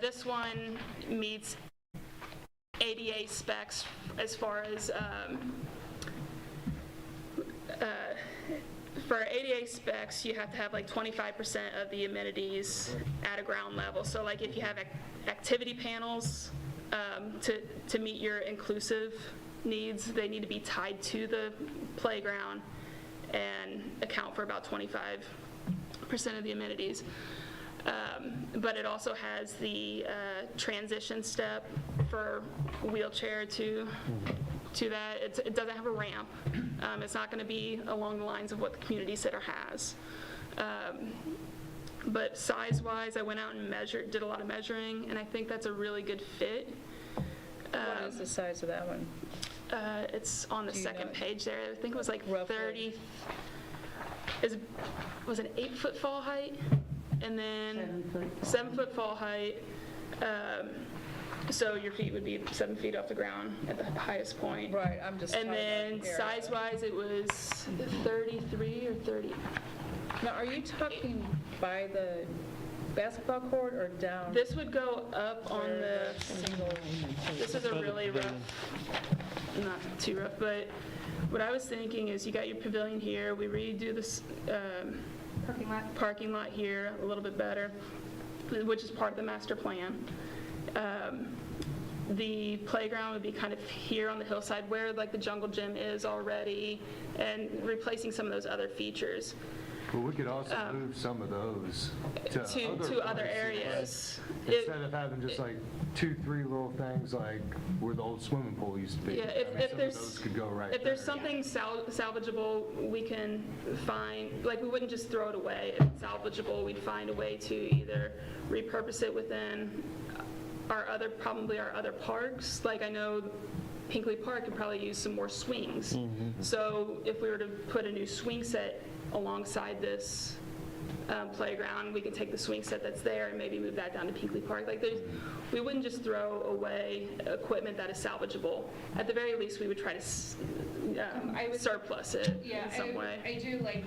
this one meets ADA specs as far as for ADA specs, you have to have like 25% of the amenities at a ground level. So like if you have activity panels to meet your inclusive needs, they need to be tied to the playground and account for about 25% of the amenities. But it also has the transition step for wheelchair to that. It doesn't have a ramp. It's not going to be along the lines of what the community center has. But size-wise, I went out and did a lot of measuring, and I think that's a really good fit. What is the size of that one? It's on the second know? page there. I think it was like Roughly. 30, was an 8-foot fall height, and then 7-foot fall height. So your feet would be 7 feet off the ground at the highest point. Right, I'm just. And talking then about area. size-wise, it was 33 or 30. Now, are you talking by the basketball court or down? This would go up on the, this is a really rough, not too rough, but what I was thinking is you got your pavilion here, we redo this parking lot here a little bit better, which is part of the master plan. The playground would be kind of here on the hillside where like the jungle gym is already, and replacing some of those other features. Well, we could also move some of those to other places, areas. right? Instead of having just like 2-3 little things like where the old swimming pool used to be. Yeah, I mean, if some there's, of those could go right if there's there. something salvageable, we can find, like, we wouldn't just throw it away. If it's salvageable, we'd find a way to either repurpose it within probably our other parks. Like, I know Pinkley Park could probably use some more swings. So if we were to put a new swing set alongside this playground, we could take the swing set that's there and maybe move that down to Pinkley Park. Like, we wouldn't just throw away equipment that is salvageable. At the very least, we would try to surplus it in some way. I do like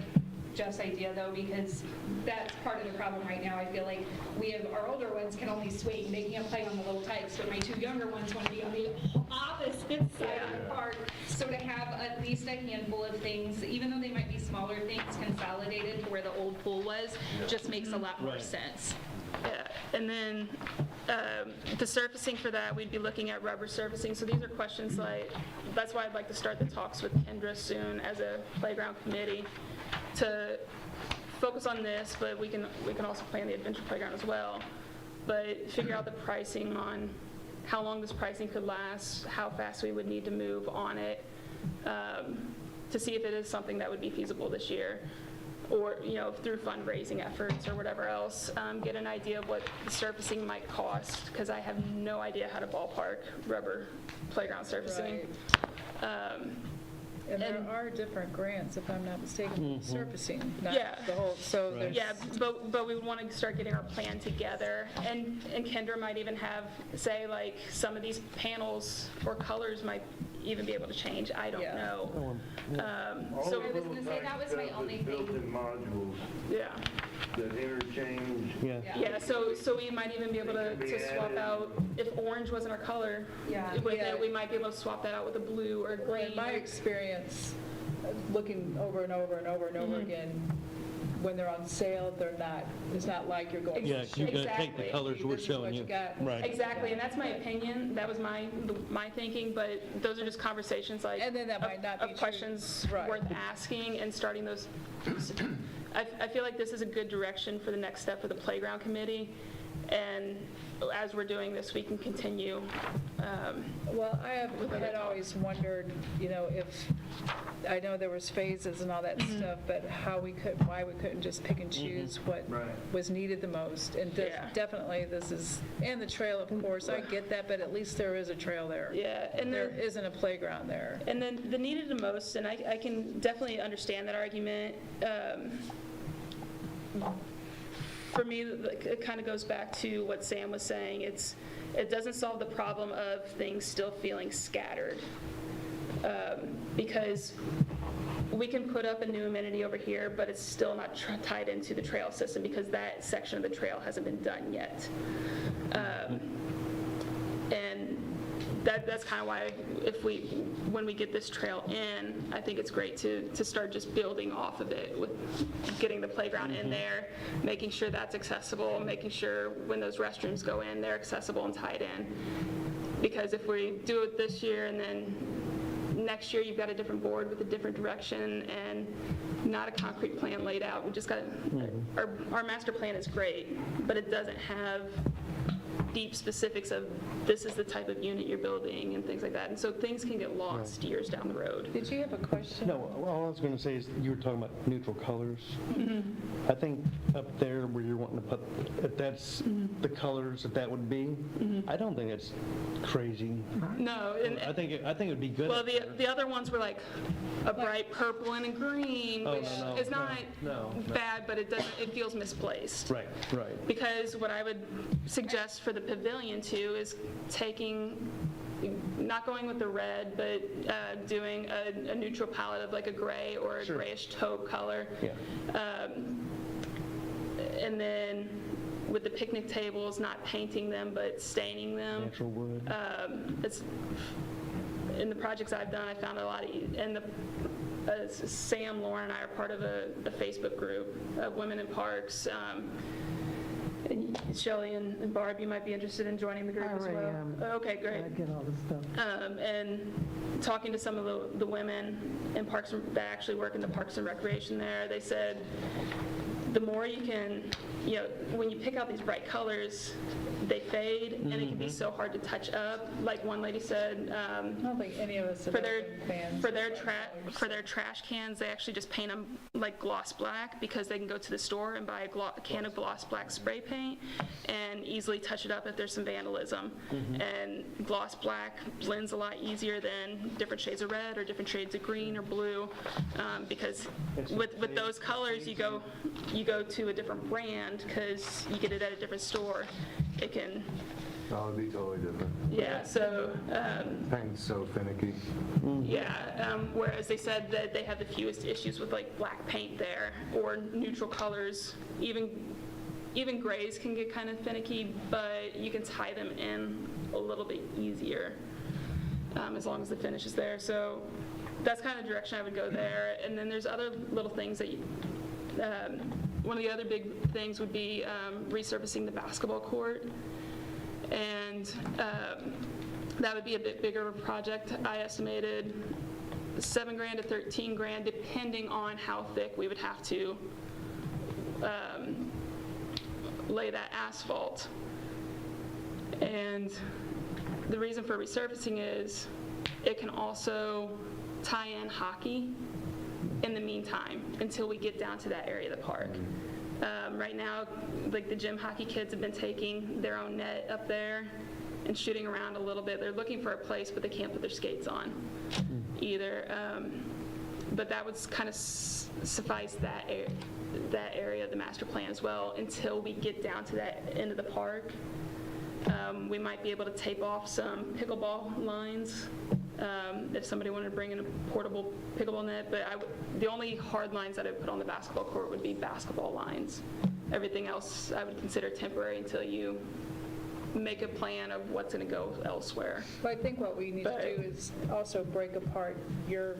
Jeff's idea though, because that's part of the problem right now. I feel like we have, our older ones can only swing, they can't play on the little types, but my 2 younger ones want to be on the opposite side of the park. So to have at least a handful of things, even though they might be smaller things, consolidated to where the old pool was, just makes a lot more sense. Yeah, and then the surfacing for that, we'd be looking at rubber surfacing. So these are questions like, that's why I'd like to start the talks with Kendra soon as a playground committee to focus on this, but we can also plan the adventure playground as well. But figure out the pricing on how long this pricing could last, how fast we would need to move on it, to see if it is something that would be feasible this year, or through fundraising efforts or whatever else, get an idea of what the surfacing might cost, because I have no idea how to ballpark rubber playground surfacing. Right. And there are different grants, if I'm not mistaken, for surfacing, not Yeah. the whole, so there's. Yeah, but we would want to start getting our plan together, and Kendra might even have, say, like, some of these panels or colors might even be able to change, I don't know. All So, the I was little gonna say, that was my stuff only is thing. Built-in modules yeah. that interchange. Yeah, so we might even be able to swap out, if orange wasn't our color, with it, we might be able to swap that out with a blue or green. In my experience, looking over and over and over and over again, when they're on sale, they're not, it's not like you're going. Yeah, you're going to take Exactly. the colors we're This is what showing you you. got. Right. Exactly, and that's my opinion, that was my thinking, but those are just conversations like. And then that might not be of true. questions Right. worth asking and starting those. I feel like this is a good direction for the next step for the playground committee, and as we're doing this, we can continue. Well, I had always wondered, if, I know there was phases and all that stuff, but why we couldn't just pick and choose what Right. was needed the most. And Yeah. definitely this is, and the trail, of course, I get that, but at least there is a trail there. Yeah, and There then. isn't a playground there. And then the needed the most, and I can definitely understand that argument. For me, it kind of goes back to what Sam was saying. It doesn't solve the problem of things still feeling scattered. Because we can put up a new amenity over here, but it's still not tied into the trail system because that section of the trail hasn't been done yet. And that's kind of why when we get this trail in, I think it's great to start just building off of it with getting the playground in there, making sure that's accessible, making sure when those restrooms go in, they're accessible and tied in. Because if we do it this year and then next year you've got a different board with a different direction and not a concrete plan laid out, we just got, our master plan is great, but it doesn't have deep specifics of this is the type of unit you're building and things like that. And so things can get lost years down the road. Did you have a question? No, all I was going to say is you were talking about neutral colors. I think up there where you're wanting to put, if that's the colors that would be, I don't think it's crazy. No, and I think it would be good. well, up there. the other ones were like a bright purple and a green, Oh, which no, is no, not no. bad, but it feels misplaced. Right. Because what I would suggest for the pavilion too is not going with the red, but doing a neutral palette of like a gray or a grayish taupe color. Yeah. And then with the picnic tables, not painting them, but staining them. Natural wood. It's, in the projects I've done, I found a lot of, and Sam, Lauren, and I are part of a Facebook group of Women in Parks. And Shelley and Barb, you might be interested in joining the group as well. I already am. Okay, great. I get all this stuff. And talking to some of the women in Parks that actually work in the Parks and Recreation there, they said the more you can, when you pick out these bright colors, they fade, and it can be so hard to touch up. Like one lady said, I don't think any of us have for been fans. their for their trash cans, they actually just paint them like gloss black because they can go to the store and buy a can of gloss black spray paint and easily touch it up if there's some vandalism. And gloss black blends a lot easier than different shades of red or different shades of green or blue, because with those colors you go to a different brand because you get it at a different store. It can, That would be totally different. yeah, so, Paint's so finicky. yeah, whereas they said that they have the fewest issues with like black paint there or neutral colors. Even grays can get kind of finicky, but you can tie them in a little bit easier as long as the finish is there. So that's kind of the direction I would go there. And then there's other little things that one of the other big things would be resurfacing the basketball court. And that would be a bit bigger of a project. I estimated $7,000 to $13,000, depending on how thick we would have to lay that asphalt. And the reason for resurfacing is it can also tie in hockey in the meantime until we get down to that area of the park. Right now, like the gym hockey kids have been taking their own net up there and shooting around a little bit. They're looking for a place, but they can't put their skates on either. But that would kind of suffice that area of the master plan as well until we get down to that end of the park. We might be able to tape off some pickleball lines if somebody wanted to bring in a portable pickleball net, but the only hard lines that I would put on the basketball court would be basketball lines. Everything else I would consider temporary until you make a plan of what's going to go elsewhere. Well, I think what we need to do is also break apart your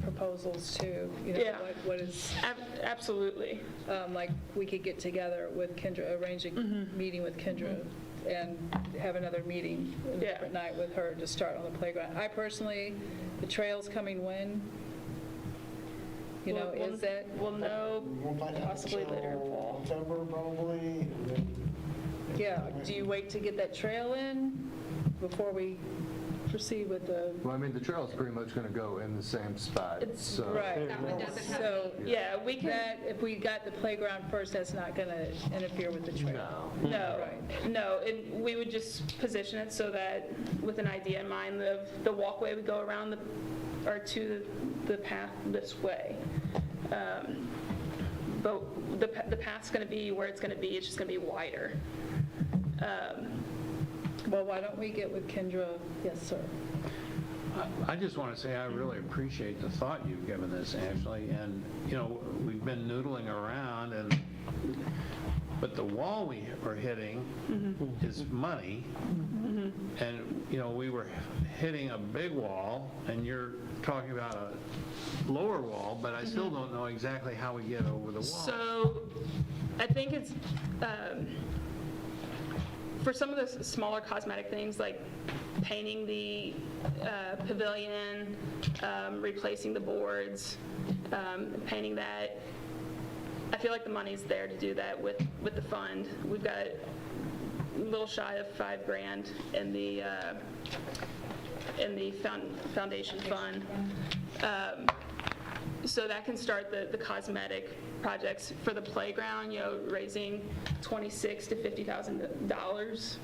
proposals too. Yeah. What is, Absolutely. like, we could get together with Kendra, arrange a meeting with Kendra and have another meeting a different night with her to start on the playground. I personally, the trail's coming when? Is that? We'll know We'll find out possibly later in fall. November probably. And then, Yeah, do you wait to get that trail in before we proceed with the? Well, I mean, the trail's pretty much going to go in the same spot, so. Right. That one doesn't have So, Yeah, we can. that, if we got the playground first, that's not going to interfere with the trail? No, Right. no, we would just position it so that, with an idea in mind, the walkway would go around or to the path this way. But the path's going to be where it's going to be, it's just going to be wider. Well, why don't we get with Kendra? Yes, sir. I just want to say I really appreciate the thought you've given this, Ashley, and, we've been noodling around, and but the wall we were hitting is money. And, you know, we were hitting a big wall, and you're talking about a lower wall, but I still don't know exactly how we get over the wall. So I think it's, for some of the smaller cosmetic things like painting the pavilion, replacing the boards, painting that, I feel like the money's there to do that with the fund. We've got a little shy of $5,000 in the foundation fund. So that can start the cosmetic projects for the playground, you know, raising $26,000 to $50,000.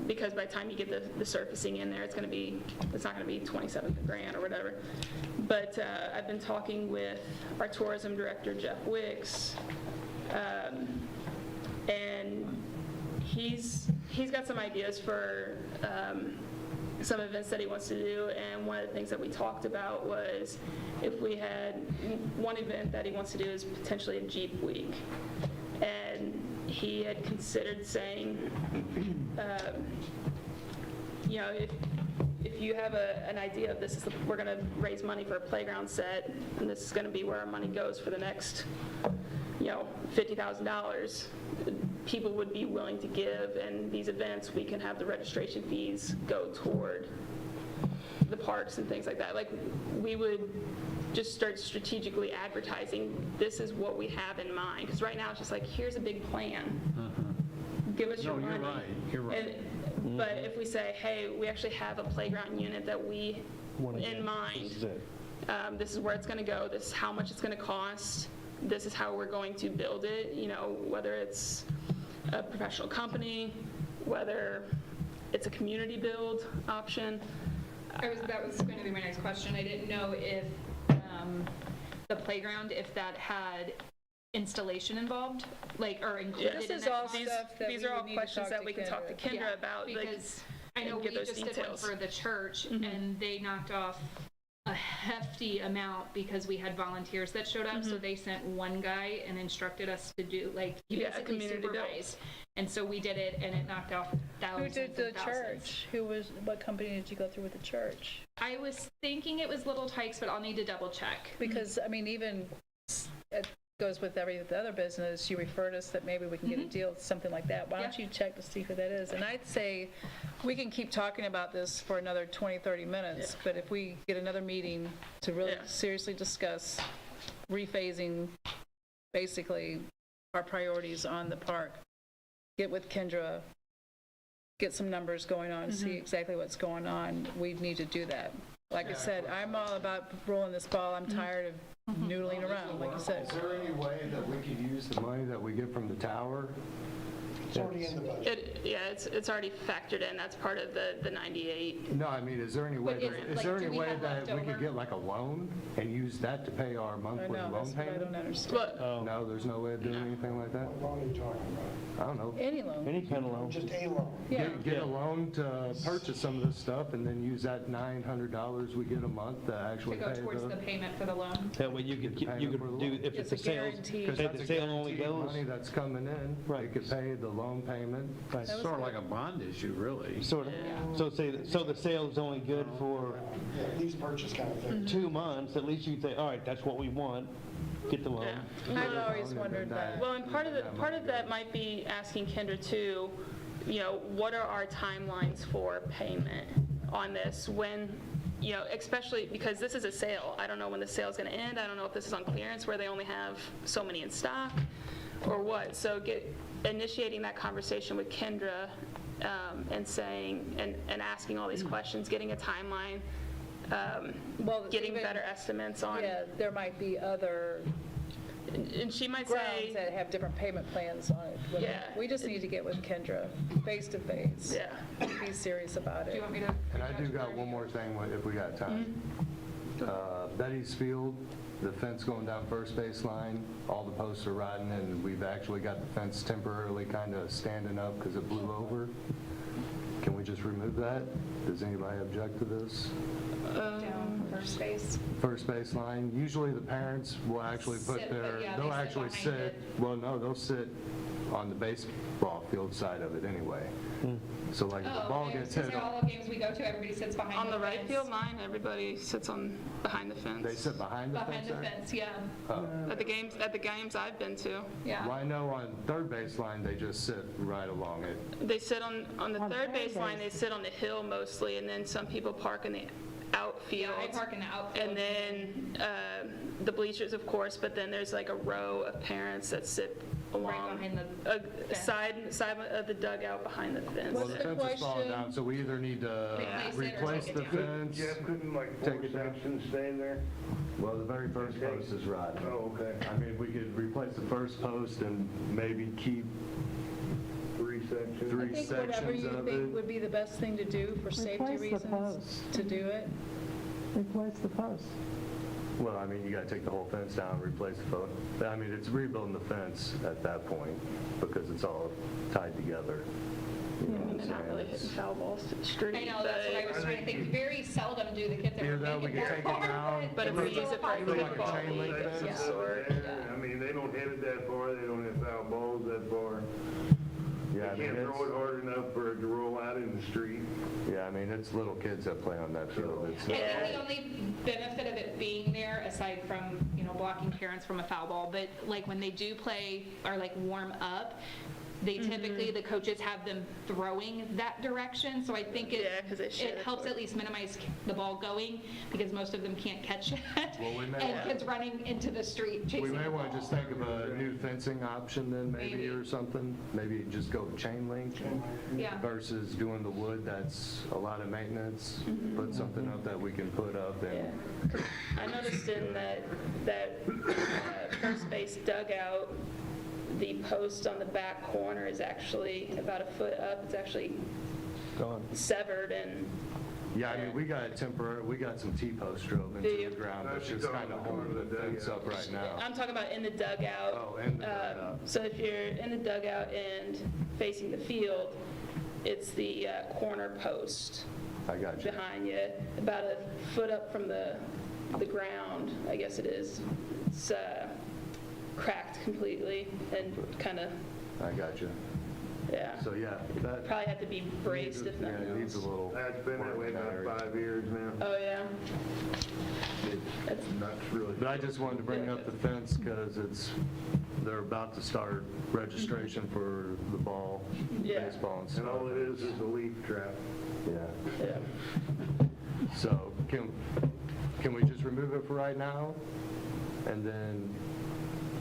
Because by the time you get the surfacing in there, it's not going to be 27 grand or whatever. But I've been talking with our tourism director, Jeff Wicks, and he's got some ideas for some events that he wants to do, and one of the things that we talked about was if we had one event that he wants to do is potentially a Jeep Week. And he had considered saying, you know, if you have an idea of this is we're going to raise money for a playground set, and this is going to be where our money goes for the next, you know, $50,000, people would be willing to give, and these events, we can have the registration fees go toward the parks and things like that. Like, we would just start strategically advertising, this is what we have in mind. Because right now, it's just like, here's a big plan. Give us your money. You're right. But if we say, hey, we actually have a playground unit that we, in mind, this is where it's going to go, this is how much it's going to cost, this is how we're going to build it, you know, whether it's a professional company, whether it's a community build option. That was going to be my next question. I didn't know if the playground, if that had installation involved, like, or included This in is that all cost? stuff that These we are all would need to questions talk that to we can talk to Kendra. Kendra about. Because like, I know and we get those just did one details. for the church, and they knocked off a hefty amount because we had volunteers that showed up, so they sent one guy and instructed us to do, like, he Yeah, basically community build. supervised. And so we did it, and it knocked off Who thousands did the and thousands. church? What company did you go through with the church? I was thinking it was Little Tykes, but I'll need to double check. Because, I mean, even, it goes with the other business, you referred us that maybe we can get a deal, something like that. Why don't you check to see who that is? And I'd say, we can keep talking about this for another 20, 30 minutes, but if we get another meeting to really seriously discuss rephasing, basically, our priorities on the park, get with Kendra, get some numbers going on, see exactly what's going on, we need to do that. Like I said, I'm all about rolling this ball. I'm tired of noodling around, like you said. Is there any way that we could use the money that we get from the tower? It's already in the budget. It's already factored in. That's part of the 98. No, I mean, is there any way, But is there do any we way have that we leftover? could get like a loan and use that to pay our I monthly know, loan that's what I payment? don't understand. But No, there's no way of doing anything like that? What loan are you talking about? I don't know. Any loan, Any kind of loan. Just a loan. yeah. Get a loan to purchase some of this stuff and then use that $900 we get a month to To actually go pay towards the the... payment for the loan. That way you could do, if it's a sales, guarantee. if the sale only goes. Money that's coming in, Right. you could pay the loan payment. Right. Sort of like a bond issue, really. Sort of. So the sale's only good for Yeah, lease purchase kind of thing. 2 months, at least you say, all right, that's what we want, get the loan. Yeah. I've always wondered that. Well, and part of that might be asking Kendra too, you know, what are our timelines for payment on this? When, you know, especially because this is a sale. I don't know when the sale's going to end. I don't know if this is on clearance where they only have so many in stock or what. So initiating that conversation with Kendra and saying, and asking all these questions, getting a timeline, Well, getting even- better estimates on. Yeah, there might be other And she might grounds say, that have different payment plans on it. Yeah. We just need to get with Kendra face to face. yeah. Be serious about Do you it. want me to? And I do got one more thing if we got time. Betty's Field, the fence going down first base line, all the posts are rotting, and we've actually got the fence temporarily kind of standing up because it blew over. Can we just remove that? Does anybody object to this? Down first base. First base line, usually the parents will actually put Sit, but their, yeah, they'll they sit actually behind sit, it. well, no, they'll sit on the baseball field side of it anyway. So like if the ball gets hit, All the games we go to, everybody sits behind On the right fence. field, mine, everybody sits behind the fence. they sit behind the fence Behind the there? fence, yeah, At the games I've been to. yeah. Well, I know on third baseline, they just sit right along it. They sit on the On third third baseline, they base. sit on the hill mostly, and then some people park in the outfield. Yeah, I park in the outfield. And then the bleachers, of course, but then there's like a row of parents that sit along behind the side of the dugout behind the fence. Well, the fence is falling down, so we either need to Replace it or replace take the it down. fence. Jeff, couldn't like Take four it down. sections stay there? Well, the very first post is rotten. Oh, okay. I mean, we could replace the first post and maybe keep 3 sections. 3 I think whatever sections you of think it. would be the best thing to do for safety Replace the reasons, post. to do it. Replace the post. Well, I mean, you gotta take the whole fence down, replace the post. I mean, it's rebuilding the fence at that point because it's all tied together. You know what I'm They're not saying? really hitting foul balls to the street. I know, that's what I was trying to think. Very seldom do the kids Either ever that, we make it can that take it far. down. But if we use it for a Even like a football chain link league, fence? yeah. Fences over there. I mean, they don't hit it that far, they don't hit foul balls that far. Yeah, I They mean, can't throw it it's, hard enough for it to roll out in the street. yeah, I mean, it's little kids that play on that field. It's I think the only benefit of it being there, aside from, blocking parents from a foul ball, but like when they do play or like warm up, they typically, the coaches have them throwing that direction, so I think Yeah, 'cause they should. it helps at least minimize the ball going, because most of them can't catch it. Well, we may- And kids running into the street We chasing may the want to ball. just think of a new fencing option then, maybe, Maybe. or something. Maybe just go chain link Yeah. versus doing the wood, that's a lot of maintenance. Put something up that we can put up Yeah. and, 'Cause I noticed in that first base dugout, the post on the back corner is actually about a foot up. It's actually Gone. severed and yeah, I mean, we got some T-posts drove into you? the ground, that's That's just just kind of on the corner holding of the the fence dugout. up right now. I'm talking about in the dugout. Oh, in the dugout. So if you're in the dugout and facing the field, it's the corner post I got you. behind you, about a foot up from the ground, I guess it is. It's cracked completely and kind of, I got you. yeah. So, yeah, that. Probably have to be braced if Yeah, nothing it needs a else. little. That's been that way work in that area. about 5 years now. Oh, yeah. That's really. But I just wanted to bring up the fence because they're about to start registration for the ball, Yeah. baseball and And stuff. all it is a leaf trap. Yeah. Yeah. So can we just remove it for right now? And then,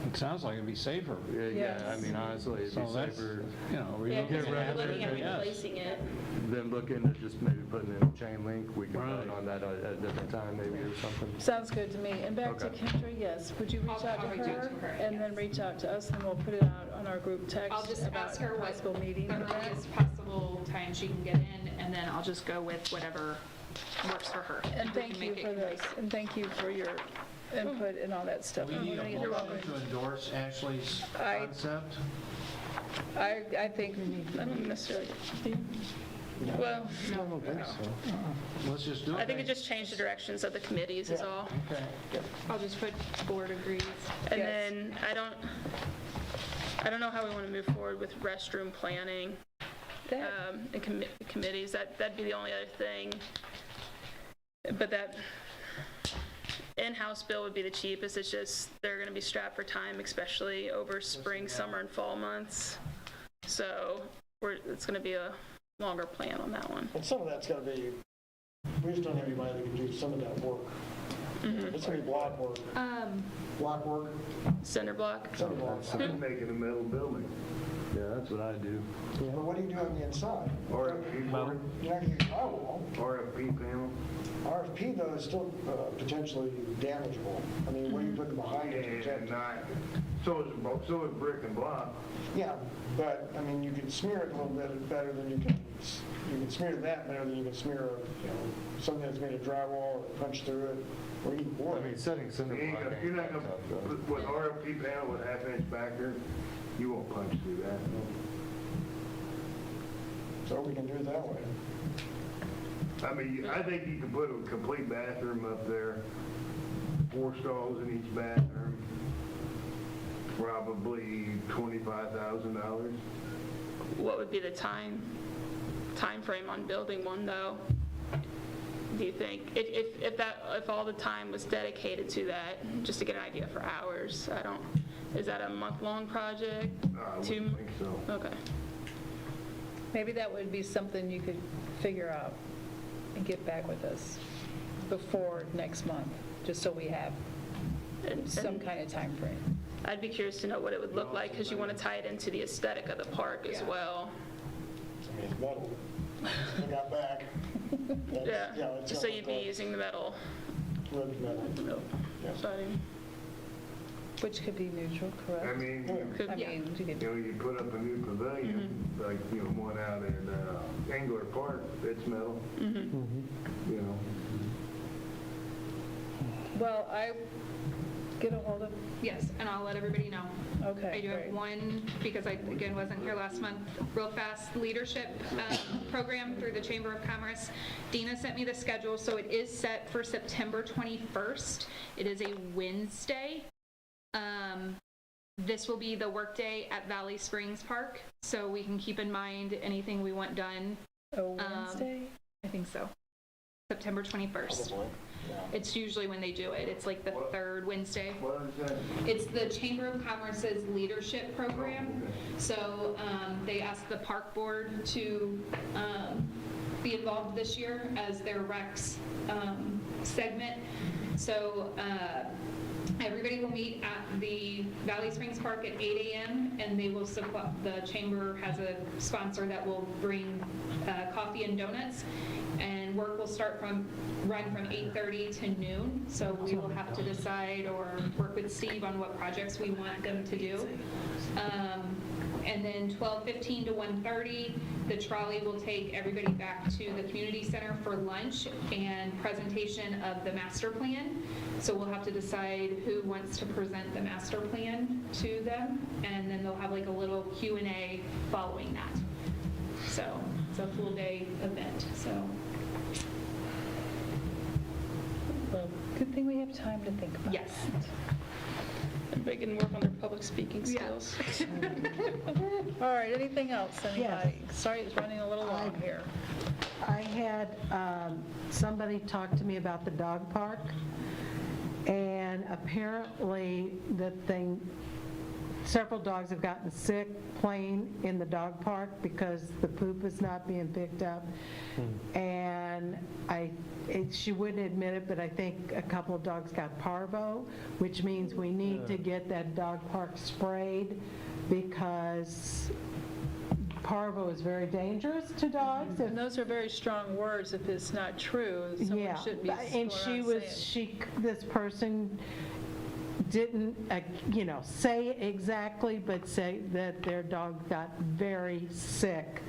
It sounds like it'd be safer. yeah, I mean, honestly, it'd So be that's, safer Yeah, relook because rid if of you're it, looking at yes. replacing it, than look into just maybe putting in a chain link. We can Right. vote on that at a different time maybe or something. Sounds good to me. And back to Okay. Kendra, yes, would you reach out to I'll reach out her? to her, And then reach out to us, and we'll put it out on our group I'll text just about ask her what possible meeting the for that. earliest possible time she can get in, and then I'll just go with whatever works for her. And We thank can you make it for this, and thank you for your input and all that stuff. We need We're a gonna get motion rolling. to endorse Ashley's I- concept. I think, I don't necessarily, well, I don't think so. Let's just do it. I think it just changed the directions of the committees is all. Okay. I'll just put board agrees. And Yes. then I don't know how we want to move forward with restroom planning and committees. That'd be the only other thing. But that in-house bill would be the cheapest. It's just they're going to be strapped for time, especially over spring, summer, and fall months. So it's going to be a longer plan on that one. And some of that's gonna be, we just don't have anybody that can do some of that work. It's gonna be block work, block work, Cinder block. cinder blocks. I'm making a metal building. Yeah, that's what I do. But what do you do on the inside? RFP board, You're not gonna use drywall. RFP panel. RFP though is still potentially damageable. I mean, what are you putting behind it to protect And it? not, so is brick and block. Yeah, but, I mean, you can smear it a little bit better than you can smear that better than you can smear, something that's made of drywall or punch through it, or even I board. mean, setting cinder You ain't block gonna- You're ain't not that gonna, tough though. with RFP panel with half-inch backer, you won't punch through that. So we can do it that way. I mean, I think you can put a complete bathroom up there, 4 stalls in each bathroom. probably $25,000. What would be the time frame on building one, though? Do you think, if all the time was dedicated to that, just to get an idea for hours, is that a month-long project? I wouldn't think so. Okay. Maybe that would be something you could figure out and get back with us before next month, just so we have some kind of time frame. I'd be curious to know what it would look like, because you want to tie it into the aesthetic of the park as well. I mean, it's metal. I got back. That's- Yeah, it's so you'd be using the metal ribbed metal. Yeah. siding. Which could be neutral, correct? I mean, Could- I yeah. mean, you could, you put up a new pavilion, like, one out in Angler Park, it's metal. You know, well, I get a hold of, Yes, and I'll let everybody know. okay, I do have great. one, because I, again, wasn't here last month, real fast leadership program through the Chamber of Commerce. Dina sent me the schedule, so it is set for September 21st. It is a Wednesday. This will be the workday at Valley Springs Park, so we can keep in mind anything we want done. A Wednesday? I think so. September 21st. Probably, yeah. It's usually when they do it. It's like the third Wednesday. what is that? It's the Chamber of Commerce's leadership program. So they asked the park board to be involved this year as their Rex segment. So everybody will meet at the Valley Springs Park at 8 a.m. and they will supply, the chamber has a sponsor that will bring coffee and donuts, and work will run from 8:30 to noon. So we will have to decide or work with Steve on what projects we want them to do. And then 12:15 to 1:30, the trolley will take everybody back to the community center for lunch and presentation of the master plan. So we'll have to decide who wants to present the master plan to them, and then they'll have like a little Q&A following that. So it's a full day event, so. Well, good thing we have time to think about Yes. that. Everybody can work on their public speaking skills. All right, anything else, anybody? Sorry, it's running a little long here. I had somebody talk to me about the dog park, and apparently several dogs have gotten sick playing in the dog park because the poop is not being picked up. And she wouldn't admit it, but I think a couple of dogs got parvo, which means we need to get that dog park sprayed, because parvo is very dangerous to dogs. And those are very strong words. If it's not true, someone Yeah, shouldn't be and going around saying it. this person didn't, say exactly, but say that their dog got very sick,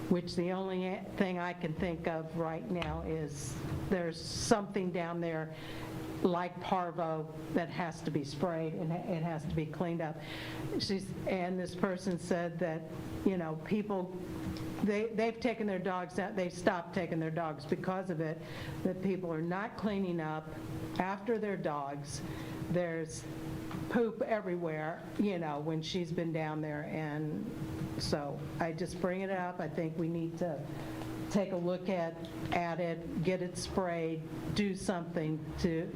which the only thing I can think of right now is there's something down there like parvo that has to be sprayed and it has to be cleaned up. And this person said that, people, they've taken their dogs out, they've stopped taking their dogs because of it, that people are not cleaning up after their dogs. There's poop everywhere, when she's been down there, and so I just bring it up. I think we need to take a look at it, get it sprayed, do something to,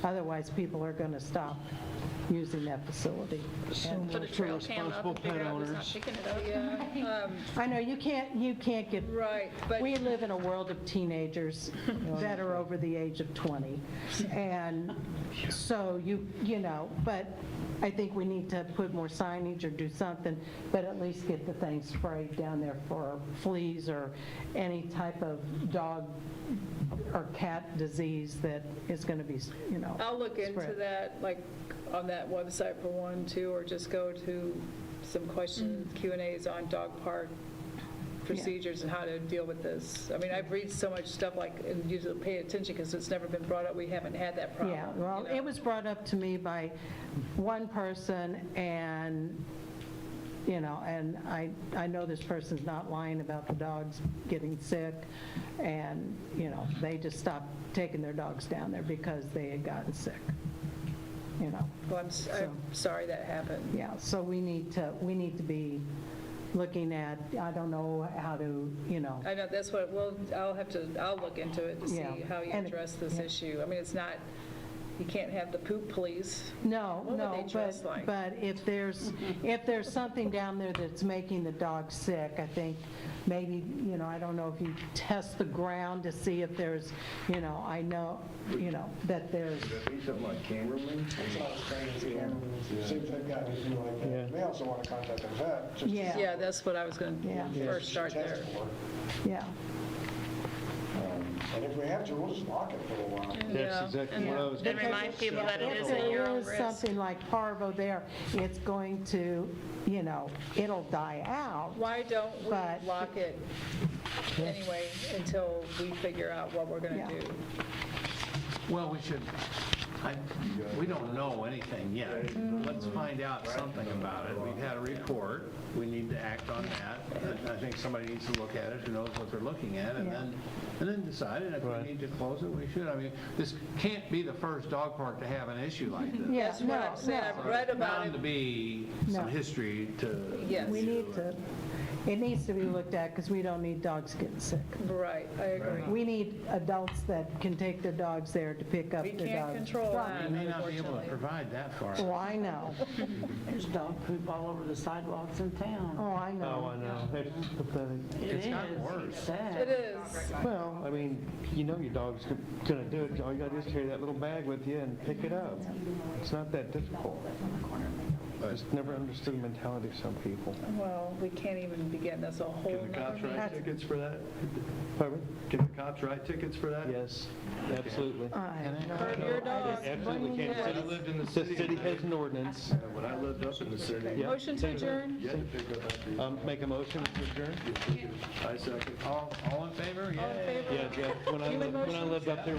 otherwise people are going to stop using that facility. And Put a trail cam up and figure out who's not picking it up. Yeah, I know you can't get, right, but we live in a world of teenagers that are over the age of 20. And so but I think we need to put more signage or do something, but at least get the thing sprayed down there for fleas or any type of dog or cat disease that is going to be, I'll look into spread. that, like on that website for one, too, or just go to some questions, Q&As on dog park procedures and how to deal with this. I mean, I've read so much stuff and usually pay attention because it's never been brought up. We haven't had that problem. Yeah, well, it was brought up to me by one person, and, and I know this person's not lying about the dogs getting sick, and, they just stopped taking their dogs down there because they had gotten sick. you know. Well, I'm sorry that happened. Yeah, so we need to be looking at, I don't know how to, you know, I know, that's what, I'll look into it to see Yeah. how you And- address this issue. I mean, it's not, you can't have the poop police. no, What would no, they dress like? but if there's something down there that's making the dog sick, I think maybe, you know, I don't know if you test the ground to see if there's, you know, I know, you know, that there's, Would that be something like cameraman? It's not as bad as the animals. See if they've got anything like that. Yeah. They also want to contact the vet. just to Yeah. Yeah, that's what I was going Yeah. to first start there. test for. yeah. And if we have to, we'll just lock it for a while. That's Yeah. exactly what I was. And remind people that it is at your own If there is risk. something like parvo there, it's going to, you know, it'll die out. Why don't we But- lock it anyway until we figure out what we're going Yeah. to do? Well, we don't know anything yet. Let's find out something about it. We've had a report, we need to act on that. I think somebody needs to look at it who knows what they're looking at, and then decide, and if we Right. need to close it, we should. I mean, this can't be the first dog park to have an issue like this. Yeah, That's what I'm saying. I've read There's about bound to it. be some No. history to. Yes. We need to, it needs to be looked at because we don't need dogs getting sick. Right, I agree. We need adults that can take their dogs there to pick up We their can't dogs. control that, We may not be able to unfortunately. provide that far. Oh, I know. There's dog poop all over the sidewalks in town. Oh, I Oh, know. I know. It's pathetic. It's gotten is. worse. It's sad. It is. Well, I mean, you know your dog's gonna do it. All you gotta do is carry that little bag with you and pick it up. It's not that difficult. I just never understood the mentality of some people. Well, we can't even begin. That's a whole Can the cops nother write tickets for that? Pardon me? Can the cops write tickets for that? Yes, absolutely. For your dog. Absolutely can. Yes. When I lived in the The city. city has an ordinance. When I lived up in the city. Yeah. Motion to adjourn? You had to pick up after you. Make a motion to adjourn? I second. All in favor? All in favor? Yeah, Jeff, when I lived up there,